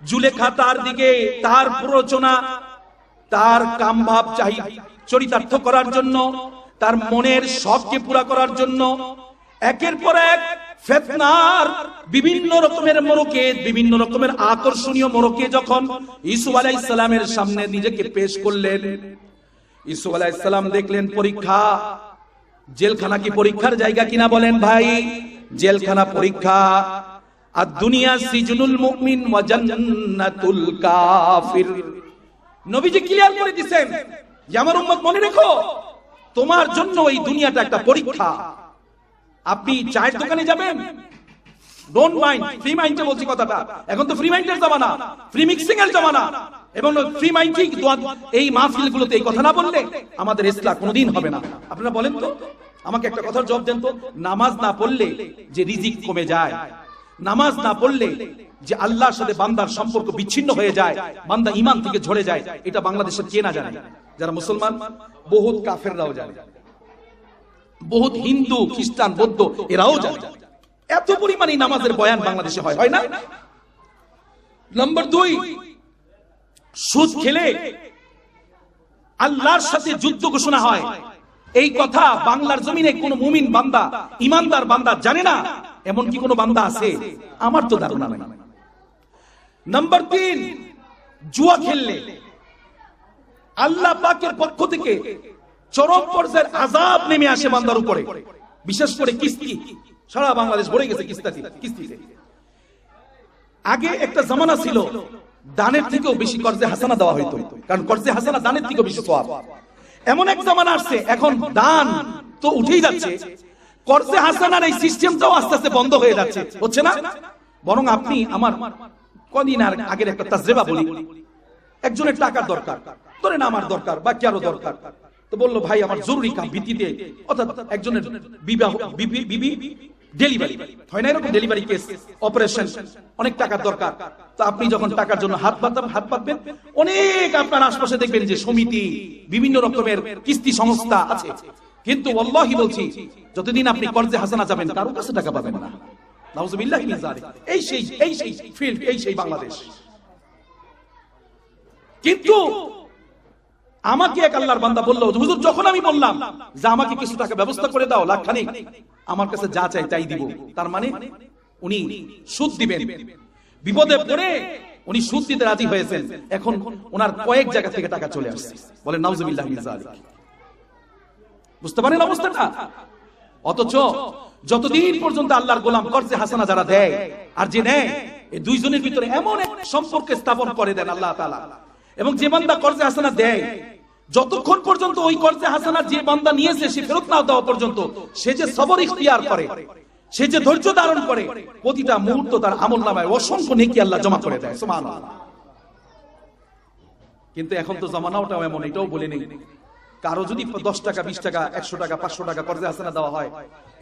জুলেখা তার দিকে, তার প্ররোচনা, তার কামভাব চরিতার্থ করার জন্য, তার মনের শখকে পুরা করার জন্য একের পর এক ফিতনার বিভিন্ন রকমের মোড়কে, বিভিন্ন রকমের আকর্ষণীয় মোড়কে যখন ইউসুফ আলাইহিস সালামের সামনে নিজেকে পেশ করলেন, ইউসুফ আলাইহিস সালাম দেখলেন পরীক্ষা। জেলখানা কি পরীক্ষার জায়গা কিনা বলেন ভাই? জেলখানা পরীক্ষা। আর দুনিয়া সিজনুল মুমিন ওয়া জান্নাতুল কাফির। নবীজি ক্লিয়ার করে দিয়েছেন যে আমার উম্মত মনে রেখো, তোমার জন্য এই দুনিয়াটা একটা পরীক্ষা। আপনি চায়ের দোকানে যাবেন, ডোন্ট মাইন্ড, ফ্রি মাইন্ডে বলছি কথাটা। এখন তো ফ্রি মাইন্ডের জামানা, ফ্রি মিক্সিং এর জামানা, এবং ফ্রি মাইন্ড এই মাহফিলগুলোতে এই কথা না বললে আমাদের ইসলাম কোনোদিন হবে না। আপনারা বলেন তো, আমাকে একটা কথার জবাব দেন তো, নামাজ না পড়লে যে রিজিক কমে যায়, নামাজ না পড়লে যে আল্লাহর সাথে বান্দার সম্পর্ক বিচ্ছিন্ন হয়ে যায়, বান্দা ঈমান থেকে ঝরে যায়, এটা বাংলাদেশের কে না জানে? যারা মুসলমান, বহুত কাফেররাও জানে, বহুত হিন্দু, খ্রিস্টান, বৌদ্ধ এরাও জানে। এত পরিমাণে নামাজের বয়ান বাংলাদেশে হয় না? নম্বর 2, সুদ খেলে আল্লাহর সাথে যুদ্ধ ঘোষণা হয়। এই কথা বাংলার জমিনে কোন মুমিন বান্দা, ইমানদার বান্দা জানে না? এমন কি কোন বান্দা আছে? আমার তো ধারণা নাই। নম্বর 3, জুয়া খেললে আল্লাহ পাকের পক্ষ থেকে চরম পর্যায়ের আযাব নেমে আসে বান্দার উপরে, বিশেষ করে কিস্তি। সারা বাংলাদেশ ভরে গেছে কিস্তিতে। আগে একটা জামানা ছিল দানের থেকেও বেশি কর্জে হাসানা দেওয়া হইতো, কারণ কর্জে হাসানা দানের থেকেও বেশি সওয়াব। এমন এক জামানা আসছে এখন দান তো উঠেই যাচ্ছে, কর্জে হাসানার এই সিস্টেমটাও আস্তে আস্তে বন্ধ হয়ে যাচ্ছে, হচ্ছে না? বরং আপনি আমার কদিন আগের একটা তাজরিবা বলি। একজনের টাকার দরকার, ধরেন আমার দরকার বা কারো দরকার, তো বললো ভাই আমার জরুরি কাম ভিত্তিতে, অর্থাৎ একজনের ডেলিভারি হয় না, এরকম ডেলিভারি কেস, অপারেশন, অনেক টাকার দরকার। তো আপনি যখন টাকার জন্য হাত পাতবেন, অনেক আপনার আশপাশে দেখবেন যে সমিতি, বিভিন্ন রকমের কিস্তি সংস্থা আছে, কিন্তু আল্লাহি বলছি যতদিন আপনি কর্জে হাসানা যাবেন কারো কাছে টাকা পাবেন না। নাউজুবিল্লাহ মিন যালিক। এই সেই ফিল্ড, এই সেই বাংলাদেশ। কিন্তু আমাকে এক আল্লাহর বান্দা বললো, হুজুর যখন আমি বললাম যে আমাকে কিছু টাকা ব্যবস্থা করে দাও, লাখখানেক, আমার কাছে যা চাই তাই দিব, তার মানে উনি সুদ দিবেন। বিপদে পড়ে উনি সুদ দিতে রাজি হয়েছেন। এখন ওনার কয়েক জায়গা থেকে টাকা চলে আসছে। বলেন নাউজুবিল্লাহ মিন যালিক। বুঝতে পারেন অবস্থাটা? অথচ যতদিন পর্যন্ত আল্লাহর গোলাম কর্জে হাসানা যারা দেয় আর যে নেয়, এই দুইজনের ভিতরে এমন এক সম্পর্ক স্থাপন করে দেন আল্লাহ তাআলা। এবং যে বান্দা কর্জে হাসানা দেয়, যতক্ষণ পর্যন্ত ওই কর্জে হাসানা যে বান্দা নিয়েছে সে ফেরত না দেওয়া পর্যন্ত সে যে সবর ইখতিয়ার করে, সে যে ধৈর্য ধারণ করে, প্রতিটা মুহূর্ত তার আমলনামায় অসংখ্য নেকি আল্লাহ জমা করে দেয়। সুবহানাল্লাহ। কিন্তু এখন তো জামানাটাও এমন, এটাও বলে নেই, কারো যদি 10 টাকা 20 টাকা 100 টাকা 500 টাকা কর্জে হাসানা দেওয়া হয়,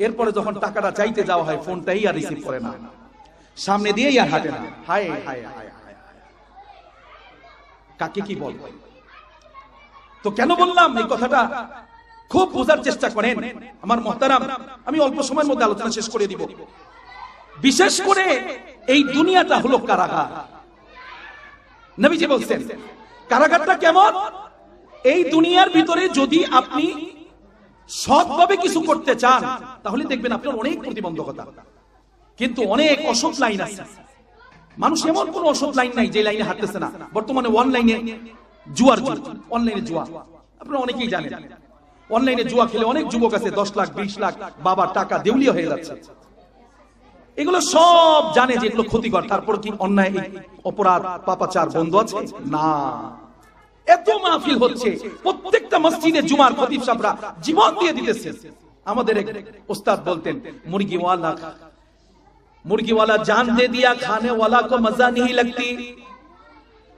এরপরে যখন টাকাটা চাইতে যাওয়া হয় ফোনটাই আর রিসিভ করে না, সামনে দিয়েই আর হাঁটে না। হায় হায় হায়, কাকে কি বলবো? তো কেন বললাম এই কথাটা, খুব বোঝার চেষ্টা করেন আমার মুহতারাম। আমি অল্প সময়ের মধ্যে আলোচনা শেষ করে দিব। বিশেষ করে এই দুনিয়াটা হলো কারাগার। নবীজি বলছেন কারাগারটা কেমন? এই দুনিয়ার ভিতরে যদি আপনি সৎভাবে কিছু করতে চান তাহলে দেখবেন আপনার অনেক প্রতিবন্ধকতা, কিন্তু অনেক অসৎ লাইন আছে। মানুষ এমন কোন অসৎ লাইন নাই যে লাইনে হাঁটতেছে না। বর্তমানে অনলাইনে জুয়ার যুগ, অনলাইনে জুয়া আপনারা অনেকেই জানেন। অনলাইনে জুয়া খেলে অনেক যুবক আছে 10 লাখ 20 লাখ বাবার টাকা দেউলিয়া হয়ে যাচ্ছে। এগুলো সব জানে যে এগুলো ক্ষতিকর, তারপর কি অন্যায় অপরাধ পাপাচার বন্ধ আছে না? এত মাহফিল হচ্ছে, প্রত্যেকটা মসজিদে জুমার খতিব সাহেবরা জীবন দিয়ে দিতেছে। আমাদের এক ওস্তাদ বলতেন मुर्गी वाला जान दे दिया खाने वाला को मजा नहीं लगती,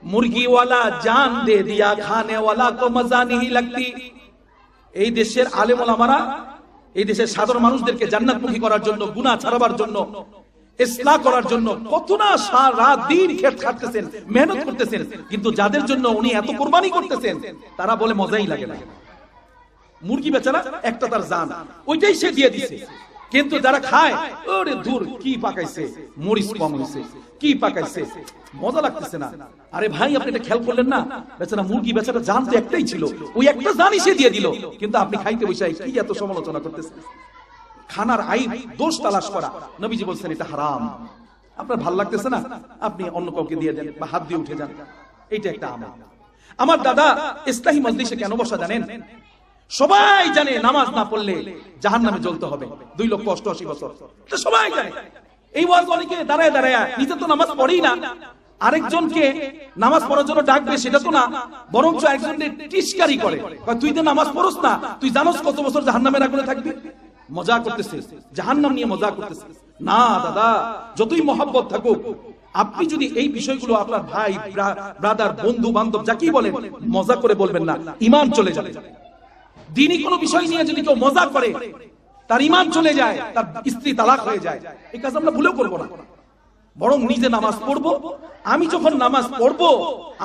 मुर्गी वाला जान दे दिया खाने वाला को मजा नहीं लगती। এই দেশের আলেম ওলামারা এই দেশের সাধারণ মানুষদেরকে জান্নাতমুখী করার জন্য, গুনাহ ছাড়াবার জন্য, ইসলাহ করার জন্য কত না সারা দিন খেট খাটতেছেন, মেহনত করতেছেন, কিন্তু যাদের জন্য উনি এত কুরবানি করতেছেন তারা বলে মজাই লাগে না। মুরগি বেচারা একটা তার জান, ওইটাই সে দিয়ে দিছে। কিন্তু যারা খায়, ওরে দূর, কি পাকাইছে, মরিচ কম হয়েছে, কি পাকাইছে, মজা লাগতেছে না। আরে ভাই আপনি এটা খেয়াল করলেন না, বেচারা মুরগি বেচারা জান তো একটাই ছিল, ওই একটা জানই সে দিয়ে দিল, কিন্তু আপনি খাইতে বসে কি এত সমালোচনা করতেছেন? খানার আইব দোষ তালাশ করা, নবীজি বলছেন এটা হারাম। আপনার ভালো লাগতেছে না, আপনি অন্য কাউকে দিয়ে দেন বা হাত দিয়ে উঠে যান, এইটা একটা আমল। আমার দাদা ইসলাহি মজলিসে কেন বসা জানেন? সবাই জানে নামাজ না পড়লে জাহান্নামে জ্বলতে হবে 2,88,000 বছর, এটা সবাই জানে। এই ওয়াজ অনেকে দাঁড়ায় দাঁড়ায়, নিজে তো নামাজ পড়েই না, আরেকজনকে নামাজ পড়ার জন্য ডাকবে সেটা তো না, বরঞ্চ একজনকে টিস্কারি করে, তুই তো নামাজ পড়স না, তুই জানোস কত বছর জাহান্নামের আগুনে থাকবি। মজা করতেছে, জাহান্নাম নিয়ে মজা করতেছে। না দাদা, যতই মহব্বত থাকুক, আপনি যদি এই বিষয়গুলো আপনার ভাই ব্রাদার বন্ধু বান্ধব যাকেই বলেন মজা করে বলবেন না, ঈমান চলে যাবে। দিনই কোনো বিষয় নিয়ে যদি কেউ মজা করে তার ঈমান চলে যায়, তার স্ত্রী তালাক হয়ে যায়। এই কাজ আমরা ভুলেও করবো না, বরং নিজে নামাজ পড়বো। আমি যখন নামাজ পড়বো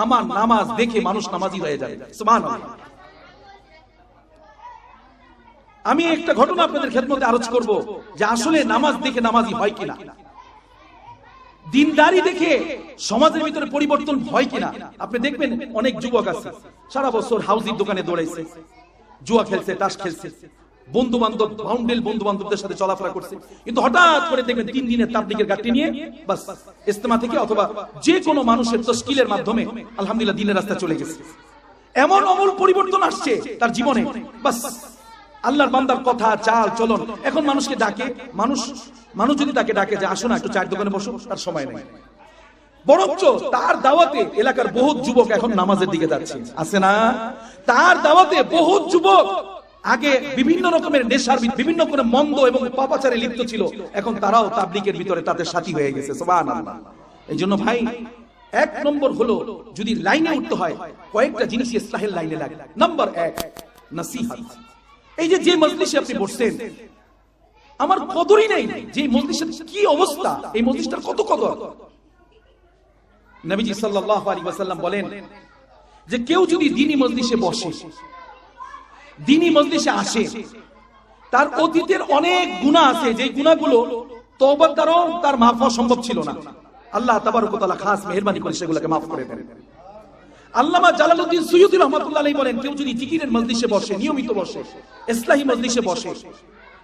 আমার নামাজ দেখে মানুষ নামাজি হয়ে যায়। সুবহানাল্লাহ। আমি একটা ঘটনা আপনাদের খেদমতে আরজ করব যে আসলে নামাজ দেখে নামাজি হয় কিনা, দিনদারি দেখে সমাজের ভিতরে পরিবর্তন হয় কিনা। আপনি দেখবেন অনেক যুবক আছে সারা বছর হাউজির দোকানে দৌড়াইছে, জুয়া খেলছে, তাস খেলছে, বন্ধু বান্ধব বাউন্ডেল বন্ধু বান্ধবদের সাথে চলাফেরা করছে, কিন্তু হঠাৎ করে দেখবেন 3 দিনের তাবলীগের গাড়ি নিয়ে বাস ইজতেমা থেকে অথবা যে কোনো মানুষের তশকিলের মাধ্যমে আলহামদুলিল্লাহ দিনের রাস্তা চলে গেছে। এমন আমূল পরিবর্তন আসছে তার জীবনে, বাস আল্লাহর বান্দার কথা চাল চলন। এখন মানুষকে ডাকে, মানুষ যদি তাকে ডাকে যে আসো না একটু চায়ের দোকানে বসো, তার সময় নেই। বরঞ্চ তার দাওয়াতে এলাকার বহুত যুবক এখন নামাজের দিকে যাচ্ছে, আছে না? তার দাওয়াতে বহুত যুবক আগে বিভিন্ন রকমের নেশার বিভিন্ন করে মন্দ এবং পাপাচারে লিপ্ত ছিল, এখন তারাও তাবলীগের ভিতরে তাদের সাথী হয়ে গেছে। সুবহানাল্লাহ। এই জন্য ভাই, এক নম্বর হলো যদি লাইনে উঠতে হয় কয়েকটা জিনিস ইসলাহের লাইনে লাগে। নাম্বার 1 নসিহত। এই যে মজলিসে আপনি বসছেন, আমার কদরই নেই যে মজলিসের কি অবস্থা, এই মজলিসটার কত কদর। নবীজি সাল্লাল্লাহু আলাইহি ওয়াসাল্লাম বলেন যে কেউ যদি দ্বীনি মজলিসে বসে, দ্বীনি মজলিসে আসে, তার অতীতের অনেক গুনাহ আছে, যে গুনাহগুলো তওবার দ্বারাও তার মাফ হওয়া সম্ভব ছিল না, আল্লাহ তাবারক ওয়া তাআলা খাস মেহেরবানি করে সেগুলোকে মাফ করে দেন। আল্লামা জালালউদ্দিন সুয়ুতী রাহমাতুল্লাহ আলাইহি বলেন কেউ যদি জিকিরের মজলিসে বসে, নিয়মিত বসে, ইসলাহি মজলিসে বসে,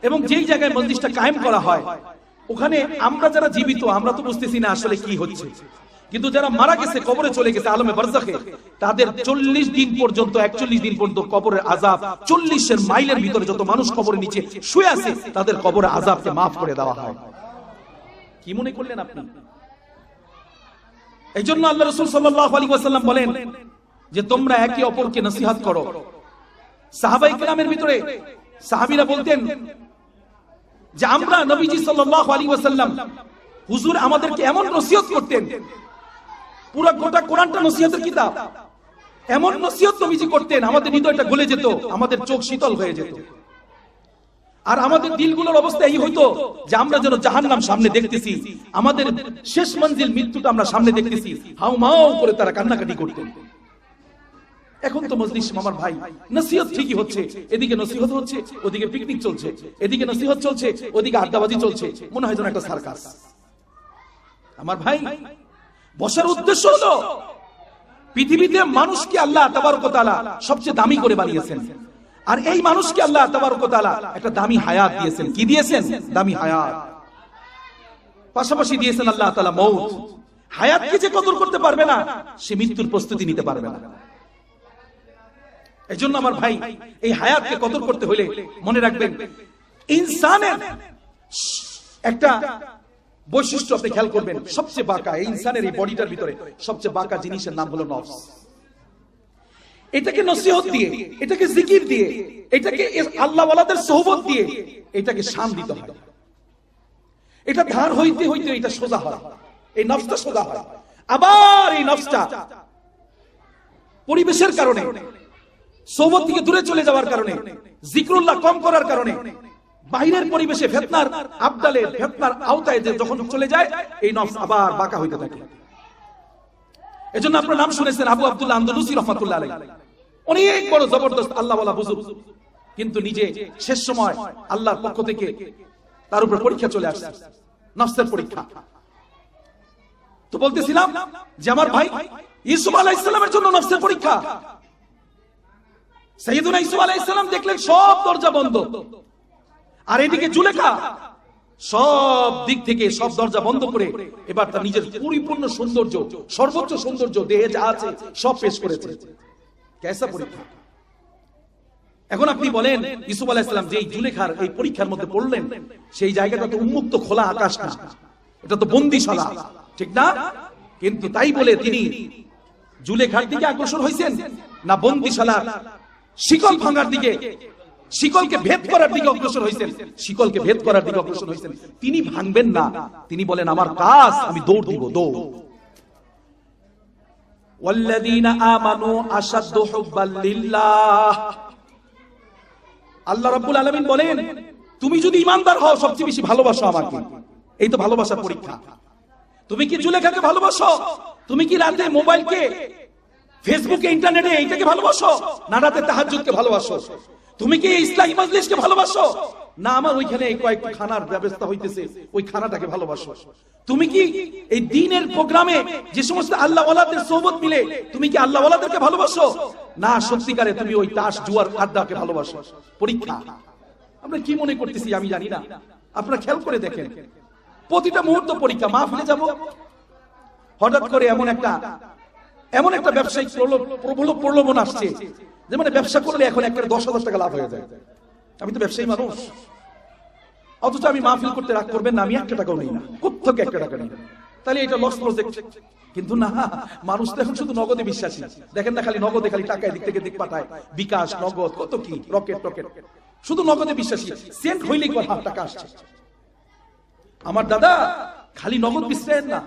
এবং যেই জায়গায় মজলিসটা কায়েম করা হয় ওখানে আমরা যারা জীবিত আমরা তো বুঝতেছি না আসলে কি হচ্ছে, কিন্তু যারা মারা গেছে, কবরে চলে গেছে আলমে বারজাখে, তাদের 40 দিন পর্যন্ত 41 দিন পর্যন্ত কবরের আযাব, 40 মাইলের ভিতরে যত মানুষ কবরের নিচে শুয়ে আছে তাদের কবরের আযাবকে মাফ করে দেওয়া হয়। কি মনে করলেন আপনি? এই জন্য আল্লাহ রাসূল সাল্লাল্লাহু আলাইহি ওয়াসাল্লাম বলেন যে তোমরা একে অপরকে নসিহত করো। সাহাবায়ে কেরামের ভিতরে সাহাবীরা বলতেন যে আমরা নবীজি সাল্লাল্লাহু আলাইহি ওয়াসাল্লাম, হুজুর আমাদেরকে এমন নসিহত করতেন, পুরো গোটা কোরআনটা নসিহতের কিতাব, এমন নসিহত নবীজি করতেন আমাদের হৃদয়টা গলে যেত, আমাদের চোখ শীতল হয়ে যেত। আর আমাদের দিলগুলোর অবস্থা এই হইতো যে আমরা যেন জাহান্নাম সামনে দেখতেছি, আমাদের শেষ মঞ্জিল মৃত্যুটা আমরা সামনে দেখতেছি, হাউমাউ করে তারা কান্নাকাটি করতেন। এখন তো মজলিস আমার ভাই নসিহত ঠিকই হচ্ছে, এদিকে নসিহত হচ্ছে, ওদিকে পিকনিক চলছে, এদিকে নসিহত চলছে, ওদিকে আড্ডাবাজি চলছে, মনে হয় যেন একটা সার্কাস। আমার ভাই, বসার উদ্দেশ্য হলো পৃথিবীতে মানুষকে আল্লাহ তাবারক ওয়া তাআলা সবচেয়ে দামি করে বানিয়েছেন, আর এই মানুষকে আল্লাহ তাবারক ওয়া তাআলা একটা দামি হায়াত দিয়েছেন। কি দিয়েছেন? দামি হায়াত। পাশাপাশি দিয়েছেন আল্লাহ তাআলা মউত। হায়াতকে যে কদর করতে পারবে না সে মৃত্যুর প্রস্তুতি নিতে পারবে না। এই জন্য আমার ভাই, এই হায়াতকে কদর করতে হলে মনে রাখবেন ইনসানের একটা বৈশিষ্ট্য আপনি খেয়াল করবেন, সবচেয়ে বাঁকা এই ইনসানের এই বডিটার ভিতরে সবচেয়ে বাঁকা জিনিসের নাম হলো নফস। এটাকে নসিহত দিয়ে, এটাকে জিকির দিয়ে, এটাকে আল্লাহ ওয়ালাদের সোহবত দিয়ে এটাকে শান দিতে হয়। এটা ধার হইতে হইতে এটা সোজা হয়, এই নফসটা সোজা হয়। আবার এই নফসটা পরিবেশের কারণে, সোহবত থেকে দূরে চলে যাওয়ার কারণে, জিকরুল্লাহ কম করার কারণে, বাইরের পরিবেশে ফিতনার আবদালে, ফিতনার আওতায় যে যখন চলে যায় এই নফস আবার বাঁকা হইতে থাকে। এজন্য আপনার নাম শুনেছেন আবু আব্দুল্লাহ আন্দালুসি রাহমাতুল্লাহ আলাইহি, অনেক বড় জবরদস্ত আল্লাহ ওয়ালা বুজুর্গ, কিন্তু নিজে শেষ সময় আল্লাহর পক্ষ থেকে তার উপর পরীক্ষা চলে আসছে, নফসের পরীক্ষা। তো বলতেছিলাম যে আমার ভাই ইউসুফ আলাইহিস সালামের জন্য নফসের পরীক্ষা। সাইয়েদুনা ইউসুফ আলাইহিস সালাম দেখলেন সব দরজা বন্ধ, আর এদিকে জুলেখা সব দিক থেকে সব দরজা বন্ধ করে এবার তার নিজের পরিপূর্ণ সৌন্দর্য, সর্বোচ্চ সৌন্দর্য দেহে যা আছে সব পেশ করেছে। কেসা পরীক্ষা। এখন আপনি বলেন ইউসুফ আলাইহিস সালাম যে জুলেখার এই পরীক্ষার মধ্যে পড়লেন, সেই জায়গাটা তো উন্মুক্ত খোলা আকাশ না, এটা তো বন্দিশালা, ঠিক না? কিন্তু তাই বলে তিনি জুলেখার দিকে অগ্রসর হয়েছেন না বন্দিশালার শিকল ভাঙার দিকে, শিকলকে ভেদ করার দিকে অগ্রসর হয়েছেন? শিকলকে ভেদ করার দিকে অগ্রসর হয়েছেন। তিনি ভাঙবেন না, তিনি বলেন আমার কাজ আমি দৌড় দিব, দৌড়। ওয়াল্লাযীনা আমানু আশাদ্দু হুব্বাল লিল্লাহ। আল্লাহ রাব্বুল আলামিন বলেন তুমি যদি ঈমানদার হও সবচেয়ে বেশি ভালোবাসো আমাকে। এই তো ভালোবাসার পরীক্ষা। তুমি কি জুলেখাকে ভালোবাসো? তুমি কি রাতে মোবাইলকে, ফেসবুকে, ইন্টারনেটে এইটাকে ভালোবাসো, না রাতে তাহাজ্জুদকে ভালোবাসো? তুমি কি ইসলামী মজলিসকে ভালোবাসো, না আমার ওইখানে কয়েকটা খানার ব্যবস্থা হইতেছে ওই খানাটাকে ভালোবাসো? তুমি কি এই দ্বীনের প্রোগ্রামে যে সমস্ত আল্লাহ ওয়ালাদের সোহবত মিলে তুমি কি আল্লাহ ওয়ালাদেরকে ভালোবাসো, না সত্যিকারে তুমি ওই তাস জুয়ার আড্ডাকে ভালোবাসো? পরীক্ষা। আমরা কি মনে করতেছি আমি জানি না, আপনারা খেয়াল করে দেখেন প্রতিটা মুহূর্ত পরীক্ষা। মাহফিলে যাব, হঠাৎ করে এমন একটা এমন একটা ব্যবসায়িক প্রলোভন আসছে যে মানে ব্যবসা করলে এখন একটা 10,000 টাকা লাভ হয়ে যায়। আমি তো ব্যবসায়ী মানুষ, অথচ আমি মাহফিল করতে রাগ করবেন না, আমি 1 টাকাও নেই না, কোত্থেকে 1 টাকা নেই, তাহলে এটা লস প্রজেক্ট। কিন্তু না, মানুষ তো এখন শুধু নগদে বিশ্বাসী। দেখেন না, খালি নগদে, খালি টাকা এদিক থেকে দিক পাঠায়, বিকাশ, নগদ, কত কি, রকেট, শুধু নগদে বিশ্বাসী। সেন্ট হইলেই কয় হাত টাকা আসছে। আমার দাদা খালি নগদ বিশ্রেন না।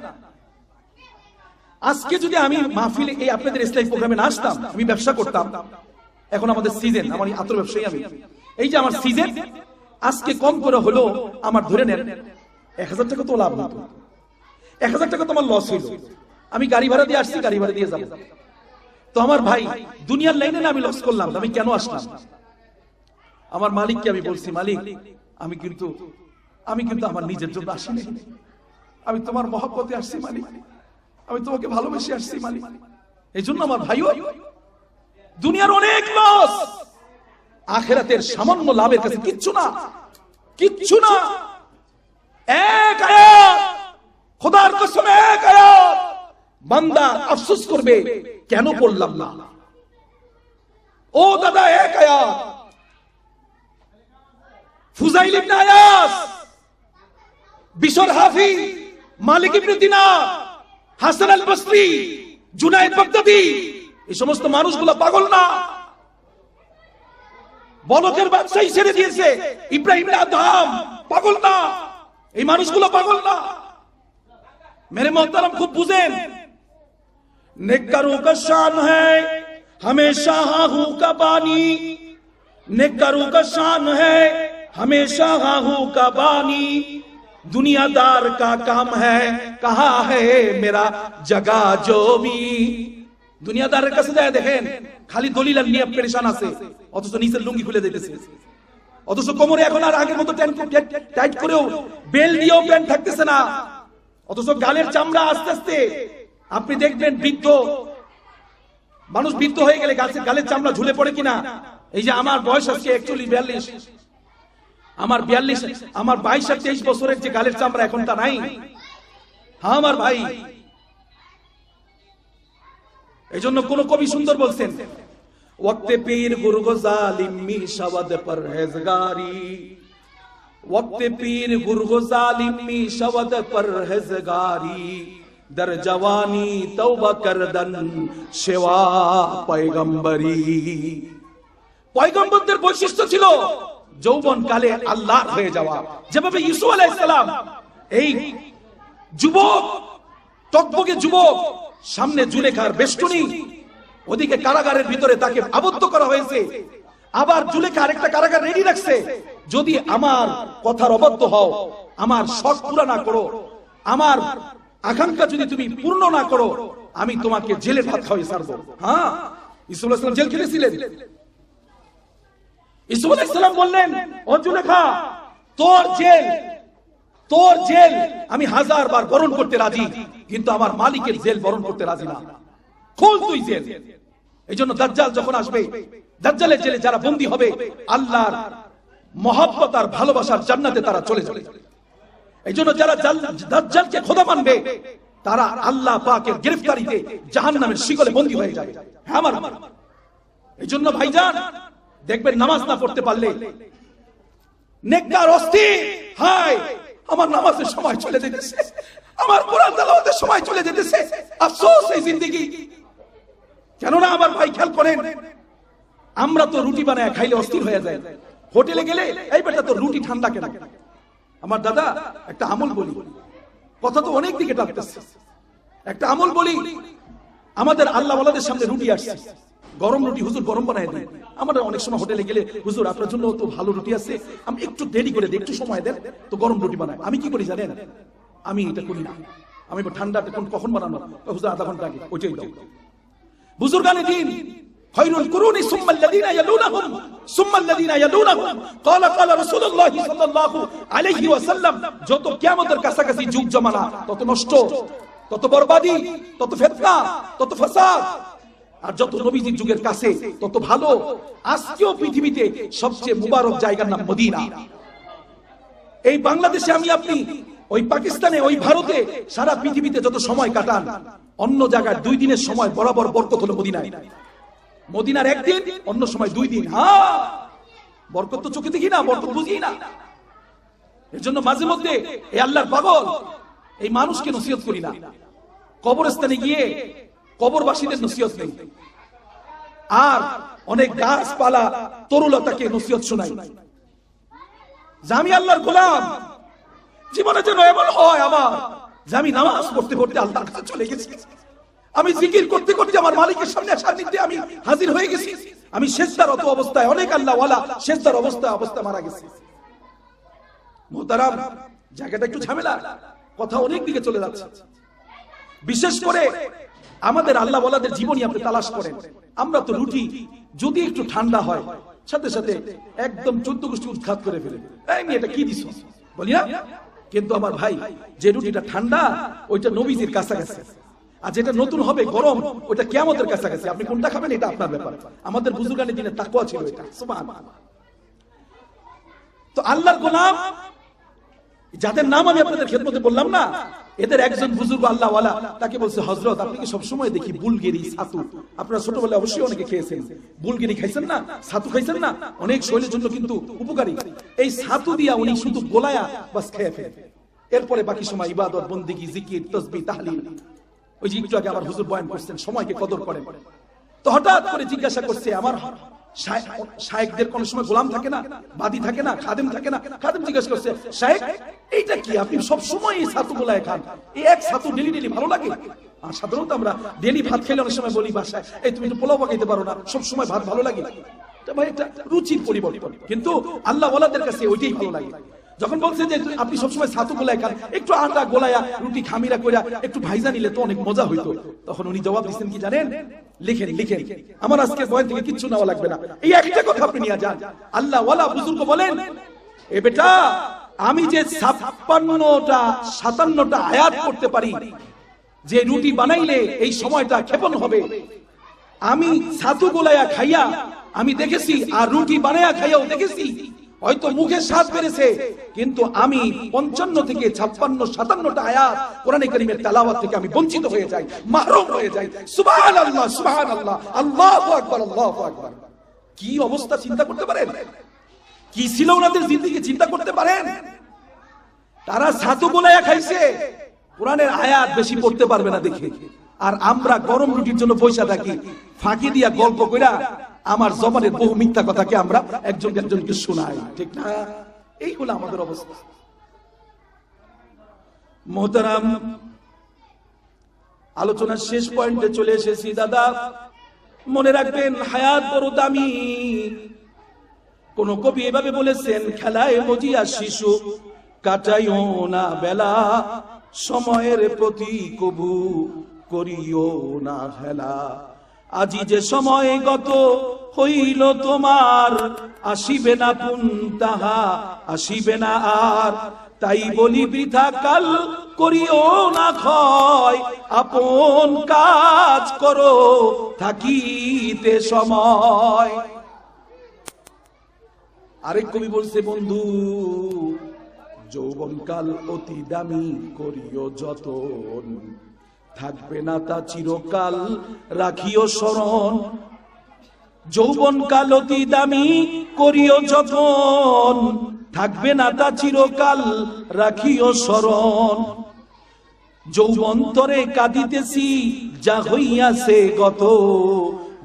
আজকে যদি আমি মাহফিলে এই আপনাদের ইসলামী প্রোগ্রামে না আসতাম, আমি ব্যবসা করতাম, এখন আমাদের সিজন, আমার আতর ব্যবসায়ী আমি, এই যে আমার সিজন, আজকে কম করে হলো আমার ধরে নেন 1,000 টাকা তো লাভ হতো, 1,000 টাকা তোমার লস হইল, আমি গাড়ি ভাড়া দিয়ে আসছি, গাড়ি ভাড়া দিয়ে যাবো। তো আমার ভাই দুনিয়ার লাইনে না আমি লস করলাম, আমি কেন আসলাম? আমার মালিককে আমি বলছি, মালিক আমি কিন্তু আমার নিজের জন্য আসিনি, আমি তোমার মহব্বতে আসছি মালিক, আমি তোমাকে ভালোবেসে আসছি মালিক। এই জন্য আমার ভাইও, দুনিয়ার অনেক লস আখিরাতের সামান্য লাভের কাছে কিচ্ছু না, কিচ্ছু না। এক আয়াত, খোদার কসম, এক আয়াত বান্দা আফসোস করবে কেন পড়লাম না। ও দাদা, এক আয়াত, ফুজাইল ইবনে আয়াস, বিশর হাফি, মালিক ইবনে দিনার, হাসান আল বসরি, জুনায়েদ বাগদাদি, এই সমস্ত মানুষগুলো পাগল না? বলকের ব্যবসায়ী ছেড়ে দিয়েছে ইব্রাহিম আদম, পাগল না? এই মানুষগুলো পাগল না? मेरे मोहतरम खूब बुझें, नेकरों का शान है हमेशा हाहू का बानी, नेकरों का शान है हमेशा हाहू का बानी, दुनियादार का काम है कहा है मेरा जगा जो भी। দুনিয়াদারের কাছে যায় দেখেন খালি দলিল আর নিয়ে পেরেশান আছে, অথচ নিচের লুঙ্গি খুলে দিতেছে, অথচ কোমরে এখন আর আগের মতো টাইট করেও বেল দিয়েও প্যান্ট থাকতেছে না, অথচ গালের চামড়া আস্তে আস্তে আপনি দেখবেন বৃদ্ধ মানুষ বৃদ্ধ হয়ে গেলে গালের চামড়া ঝুলে পড়ে কিনা। এই যে আমার বয়স আজকে 41-42, আমার 42, আমার 22 আর 23 বছরের যে গালের চামড়া এখন তা নাই। হ্যাঁ আমার ভাই, এই জন্য কোন কবি সুন্দর বলছেন, ওয়াক্তে পীর গুরগো জালিম মিশাওয়াদ পরহেজগারি, वक्त पीर गुरगो जालिमी शवद परहेजगारी, दर जवानी तौबा करदन सेवा पैगंबरी। পয়গম্বরদের বৈশিষ্ট্য ছিল যৌবন কালে আল্লাহ হয়ে যাওয়া। যেভাবে ইউসুফ আলাইহিস সালাম, এই যুবক, টকবকে যুবক, সামনে জুলেখার বেষ্টনী, ওদিকে কারাগারের ভিতরে তাকে আবদ্ধ করা হয়েছে, আবার জুলেখা আরেকটা কারাগার রেডি রাখছে, যদি আমার কথার অবাধ্য হও, আমার শখ পুরা না করো, আমার আকাঙ্ক্ষা যদি তুমি পূর্ণ না করো, আমি তোমাকে জেলে ভাত খাওয়াই ছাড়বো। হ্যাঁ, ইউসুফ আলাইহিস সালাম জেল খেটেছিলেন। ইউসুফ আলাইহিস সালাম বললেন, ও জুলেখা, তোর জেল আমি 1000 বার বরণ করতে রাজি, কিন্তু আমার মালিকের জেল বরণ করতে রাজি না, খোল তুই জেল। এই জন্য দাজ্জাল যখন আসবে, দাজ্জালের জেলে যারা বন্দী হবে, আল্লাহর মহব্বত আর ভালোবাসার জান্নাতে তারা চলে যাবে। এই জন্য যারা দাজ্জালকে খোদা মানবে, তারা আল্লাহ পাকের গ্রেফতারিতে জাহান্নামের শিকলে বন্দী হয়ে যাবে। হ্যাঁ আমার, এই জন্য ভাইজান দেখবেন নামাজ না পড়তে পারলে নেককার অস্থির, হায় আমার নামাজের সময় চলে যেতেছে, আমার কোরআন তেলাওয়াতের সময় চলে যেতেছে, আফসোস এই জিন্দেগি। কেননা আমার ভাই খেয়াল করেন, আমরা তো রুটি বানায় খাইলে অস্থির হয়ে যায়, হোটেলে গেলে এই বেটা তো রুটি ঠান্ডা কেন। আমার দাদা একটা আমল বলি, কথা তো অনেক দিকে টানতেছে, একটা আমল বলি। আমাদের আল্লাহ ওয়ালাদের সামনে রুটি আসছে, গরম রুটি, হুজুর গরম বানায় দিই। আমরা অনেক সময় হোটেলে গেলে, হুজুর আপনার জন্য তো ভালো রুটি আছে, আমি একটু দেরি করে দিই, একটু সময় দেন তো গরম রুটি বানায়। আমি কি করি জানেন, আমি এটা করি না, আমি ঠান্ডা কখন বানানো, হুজুর আধা ঘন্টা আগে ওইটাই দাও। বুজুর্গানে দিন খায়রুল কুরুনি সুম্মাল্লাযীনা ইয়ালুনাহুম সুম্মাল্লাযীনা ইয়ালুনাহুম ক্বালা ক্বালা রাসূলুল্লাহ সাল্লাল্লাহু আলাইহি ওয়াসাল্লাম। যত কিয়ামতের কাছাকাছি যুগ জমানা, তত নষ্ট, তত বরবাদি, তত ফিতনা, তত ফাসাদ। আর যত নবীজির যুগের কাছে তত ভালো। আজকেও পৃথিবীতে সবচেয়ে মুবারক জায়গার নাম মদিনা। এই বাংলাদেশে আমি আপনি ওই পাকিস্তানে, ওই ভারতে, সারা পৃথিবীতে যত সময় কাটান, অন্য জায়গায় 2 দিনের সময় বরাবর বরকত হলো মদিনায়। মদিনার একদিন, অন্য সময় 2 দিন। হ্যাঁ, বরকত তো চোখে দেখি না, বরকত বুঝি না। এর জন্য মাঝে মধ্যে এই আল্লাহর পাগল এই মানুষকে নসিহত করি না, কবরস্থানে গিয়ে কবরবাসীদের নসিহত নেই, আর অনেক গাছপালা তরুলতাকে নসিহত শোনাই যে আমি আল্লাহর গোলাম। জীবনে যেন এমন হয় আমার যে আমি নামাজ পড়তে পড়তে আল্লাহর কাছে চলে গেছি, আমি জিকির করতে করতে আমার মালিকের সামনে সান্নিধ্যে আমি হাজির হয়ে গেছি, আমি সেজদারত অবস্থায়, অনেক আল্লাহ ওয়ালা সেজদার অবস্থা মারা গেছি। মুহতারাম, জায়গাটা একটু ঝামেলা, কথা অনেক দিকে চলে যাচ্ছে। বিশেষ করে আমাদের আল্লাহ ওয়ালাদের জীবনী আপনি তালাশ করেন, আমরা তো রুটি যদি একটু ঠান্ডা হয় সাথে সাথে একদম 14 গোষ্ঠী উৎখাত করে ফেলে, এই এটা কি দিছ বলি না। কিন্তু আমার ভাই, যে রুটিটা ঠান্ডা ওইটা নবীজির কাছাকাছি, আর যেটা নতুন হবে গরম ওইটা কিয়ামতের কাছাকাছি। আপনি কোনটা খাবেন এটা আপনার ব্যাপার। আমাদের বুজুর্গানের দিনে তাকওয়া ছিল এটা। সুবহানাল্লাহ। তো আল্লাহর গোলাম যাদের নাম আমি আপনাদের খেদমতে বললাম না, এদের একজন বুজুর্গ আল্লাহ ওয়ালা, তাকে বলছে হযরত আপনি কি সব সময় দেখি বুলগেরি ছাতু, আপনারা ছোটবেলায় অবশ্যই অনেকে খেয়েছেন, বুলগেরি খাইছেন না, ছাতু খাইছেন না, অনেক শরীরের জন্য কিন্তু উপকারী। এই ছাতু দিয়া উনি শুধু গোলায়া বাস খেয়ে ফেলে, এরপরে বাকি সময় ইবাদত, বন্দেগী, জিকির, তাসবিহ, তাহলিল। ওই যে একটু আগে আমার হুজুর বয়ান করছেন সময়কে কদর করেন। তো হঠাৎ করে জিজ্ঞাসা করছে, আমার শায়েখদের কোন সময় গোলাম থাকে না, বাদী থাকে না, খাদেম থাকে না। খাদেম জিজ্ঞাসা করছে, শায়েখ এইটা কি আপনি সব সময় এই ছাতু গোলায় খান, এই এক ছাতু ডেলি ভালো লাগে? আর সাধারণত আমরা ডেলি ভাত খেলে অনেক সময় বলি বাসায়, এই তুমি একটু পোলাও পাকাইতে পারো না, সব সময় ভাত ভালো লাগে? ভাই এটা রুচির পরিবর্তন, কিন্তু আল্লাহ ওয়ালাদের কাছে ওইটাই ভালো লাগে। যখন বলছে যে আপনি সবসময় ছাতু গোলায় খান, একটু আটা গোলায়া রুটি খামিরা কইরা একটু ভাইজা নিলে তো অনেক মজা হইতো, তখন উনি জবাব দিচ্ছেন কি জানেন? লিখেন, আমার আজকে বয়ান থেকে কিচ্ছু নেওয়া লাগবে না, এই একটা কথা আপনি নিয়ে যান। আল্লাহ ওয়ালা বুজুর্গ বলেন, এ বেটা আমি যে 57টা আয়াত করতে পারি, যে রুটি বানাইলে এই সময়টা ক্ষেপণ হবে, আমি ছাতু গোলায়া খাইয়া আমি দেখেছি, আর রুটি বানায়া খাইয়াও দেখেছি। হয়তো মুখে স্বাদ বেড়েছে, কিন্তু আমি 55 থেকে 56, 57টা আয়াত কোরআনে কারীমের তেলাওয়াত থেকে আমি বঞ্চিত হয়ে যাই, মাহরুম হয়ে যাই। সুবহানাল্লাহ, সুবহানাল্লাহ, আল্লাহু আকবার, আল্লাহু আকবার। কি অবস্থা চিন্তা করতে পারেন? কি ছিল ওনাদের জিন্দেগি চিন্তা করতে পারেন? তারা ছাতু গোলায়া খাইছে, কোরআনের আয়াত বেশি পড়তে পারবে না দেখে। আর আমরা গরম রুটির জন্য পয়সা থাকি, ফাঁকি দিয়া গল্প কইরা আমার জবানের বহু মিথ্যা কথাকে আমরা একজনকে শোনাই, ঠিক না? এই হলো আমাদের অবস্থা। মুহতারাম, আলোচনার শেষ পয়েন্টে চলে এসেছি। দাদা মনে রাখবেন, হায়াত বড় দামি। কোন কবি এভাবে বলেছেন, খেলায় মজিয়া শিশু কাটাইও না বেলা, সময়ের প্রতি কবু করিও না হেলা। আজি যে সময় গত হইল তোমার, আসিবে না পুন তাহা আসিবে না আর। তাই বলি বৃথা কাল করিও না ক্ষয়, আপন কাজ করো থাকিতে সময়। আরেক কবি বলছে, বন্ধু যৌবনকাল অতি দামি করিও যতন, থাকবে না তা চিরকাল রাখিও স্মরণ। যৌবনকাল অতি দামি করিও যতন, থাকবে না তা চিরকাল রাখিও স্মরণ। যৌবন্তরে কাঁদিতেছি যা হইয়াছে গত,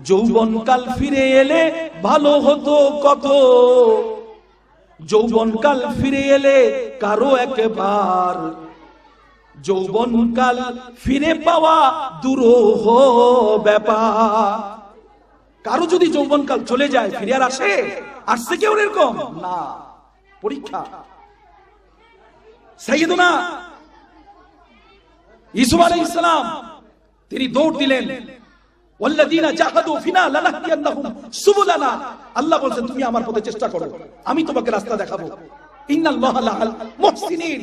যৌবনকাল ফিরে এলে ভালো হতো কত। যৌবনকাল ফিরে এলে কারো একবার, যৌবনকাল ফিরে পাওয়া দুরূহ ব্যাপার। কারো যদি যৌবনকাল চলে যায়, ফিরে আর আসছে কেউ এরকম না, পরীক্ষা। সাইয়েদুনা ইউসুফ আলাইহিস সালাম তিনি দৌড় দিলেন, ওয়াল্লাযীনা জাহাদু ফিনা লানাহদিয়ান্নাহুম সুবুলানা। আল্লাহ বলেন, তুমি আমার পথে চেষ্টা করো, আমি তোমাকে রাস্তা দেখাবো। ইন্নাল্লাহা লাআল মুহসিনিন,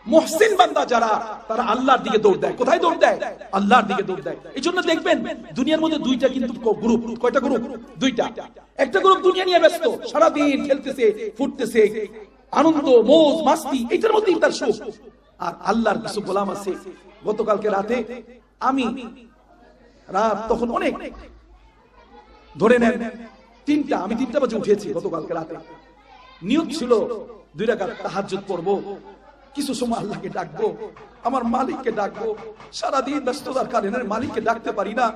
মুহসিন বান্দা যারা, তারা আল্লাহর দিকে দৌড় দেয়। কোথায় দৌড় দেয়? আল্লাহর দিকে দৌড় দেয়। এই জন্য দেখবেন দুনিয়ার মধ্যে দুইটা কিন্তু গ্রুপ। কয়টা গ্রুপ? দুইটা। একটা গ্রুপ দুনিয়া নিয়ে ব্যস্ত, সারাদিন খেলতেছে, ফুটতেছে, আনন্দ, মৌজ মাস্তি, এটার মধ্যেই তার সুখ। আর আল্লাহর কিছু গোলাম আছে। গতকালকে রাতে আমি রাত তখন অনেক ধরে নেন আমি 3টা বাজে উঠেছি গতকালকে রাতে। নিয়ত ছিল 2 রাকাত তাহাজ্জুদ পড়বো, কিছু সময় আল্লাহকে ডাকবো, আমার মালিককে ডাকবো। সারাদিন ব্যস্ততার কারণে মালিককে ডাকতে পারি না,